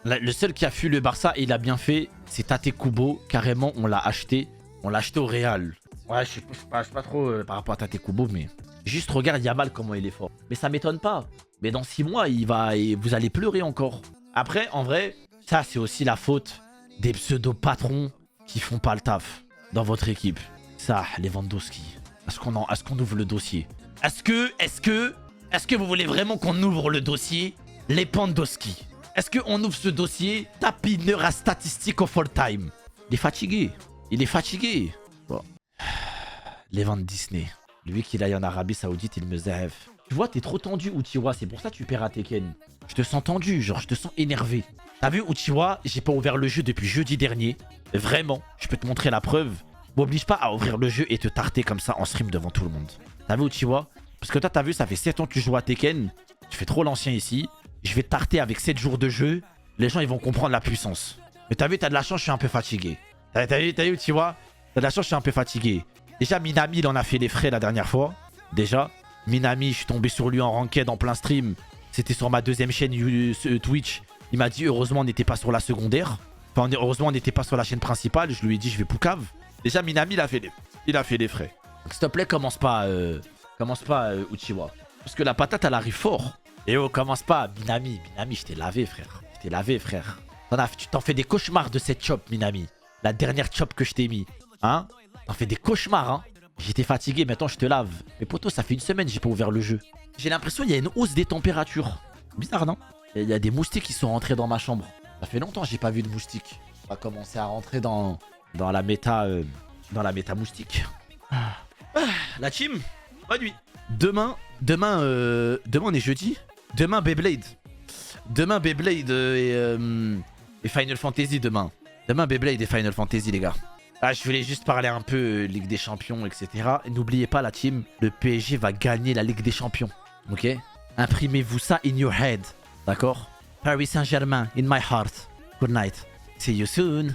Le seul qui a fui le Barça, et il a bien fait, c'est Tate Kubo. Carrément, on l'a acheté. On l'a acheté au Real. Ouais, je sais pas trop par rapport à Tate Kubo, mais... Juste regarde Yamal comment il est fort. Mais ça m'étonne pas. Mais dans 6 mois, et vous allez pleurer encore. Après, en vrai, ça c'est aussi la faute des pseudo-patrons qui font pas le taf dans votre équipe. Ça, Lewandowski. Est-ce qu'on ouvre le dossier? Est-ce que vous voulez vraiment qu'on ouvre le dossier Lewandowski? Est-ce qu'on ouvre ce dossier tapineur à statistiques of all time? Il est fatigué. Il est fatigué. Bon. Levand Disney. Lui qu'il aille en Arabie Saoudite, il me zève. Tu vois, t'es trop tendu, Uchiwa. C'est pour ça que tu perds à Tekken. Je te sens tendu, genre, je te sens énervé. T'as vu, Uchiwa, j'ai pas ouvert le jeu depuis jeudi dernier. Vraiment, je peux te montrer la preuve. M'oblige pas à ouvrir le jeu et te tarter comme ça en stream devant tout le monde. T'as vu, Uchiwa? Parce que toi, t'as vu, ça fait 7 ans que tu joues à Tekken. Tu fais trop l'ancien ici. Je vais te tarter avec 7 jours de jeu. Les gens, ils vont comprendre la puissance. Mais t'as vu, t'as de la chance, je suis un peu fatigué. T'as vu, Uchiwa? T'as de la chance, je suis un peu fatigué. Déjà, Minami, il en a fait les frais la dernière fois. Déjà, Minami, je suis tombé sur lui en ranked en plein stream. C'était sur ma deuxième chaîne Twitch. Il m'a dit, heureusement, on n'était pas sur la secondaire. Enfin, heureusement, on n'était pas sur la chaîne principale. Je lui ai dit, je vais poucave. Déjà, Minami, il a fait les frais. S'il te plaît, commence pas, Uchiwa. Parce que la patate, elle arrive fort. Et oh, commence pas, Minami. Minami, je t'ai lavé, frère. Je t'ai lavé, frère. Tu t'en fais des cauchemars de cette chop, Minami. La dernière chop que je t'ai mis. Hein? T'en fais des cauchemars, hein. J'étais fatigué, maintenant je te lave. Mais poto, ça fait une semaine que j'ai pas ouvert le jeu. J'ai l'impression qu'il y a une hausse des températures. Bizarre, non? Il y a des moustiques qui sont rentrés dans ma chambre. Ça fait longtemps que j'ai pas vu de moustiques. On va commencer à rentrer dans la méta moustique. La team, bonne nuit. Demain, on est jeudi. Demain, Beyblade. Demain, Beyblade et Final Fantasy demain. Demain, Beyblade et Final Fantasy, les gars. Ah, je voulais juste parler un peu Ligue des Champions, etc. N'oubliez pas, la team, le PSG va gagner la Ligue des Champions. Ok? Imprimez-vous ça in your head. D'accord? Paris Saint-Germain, in my heart. Good night. See you soon.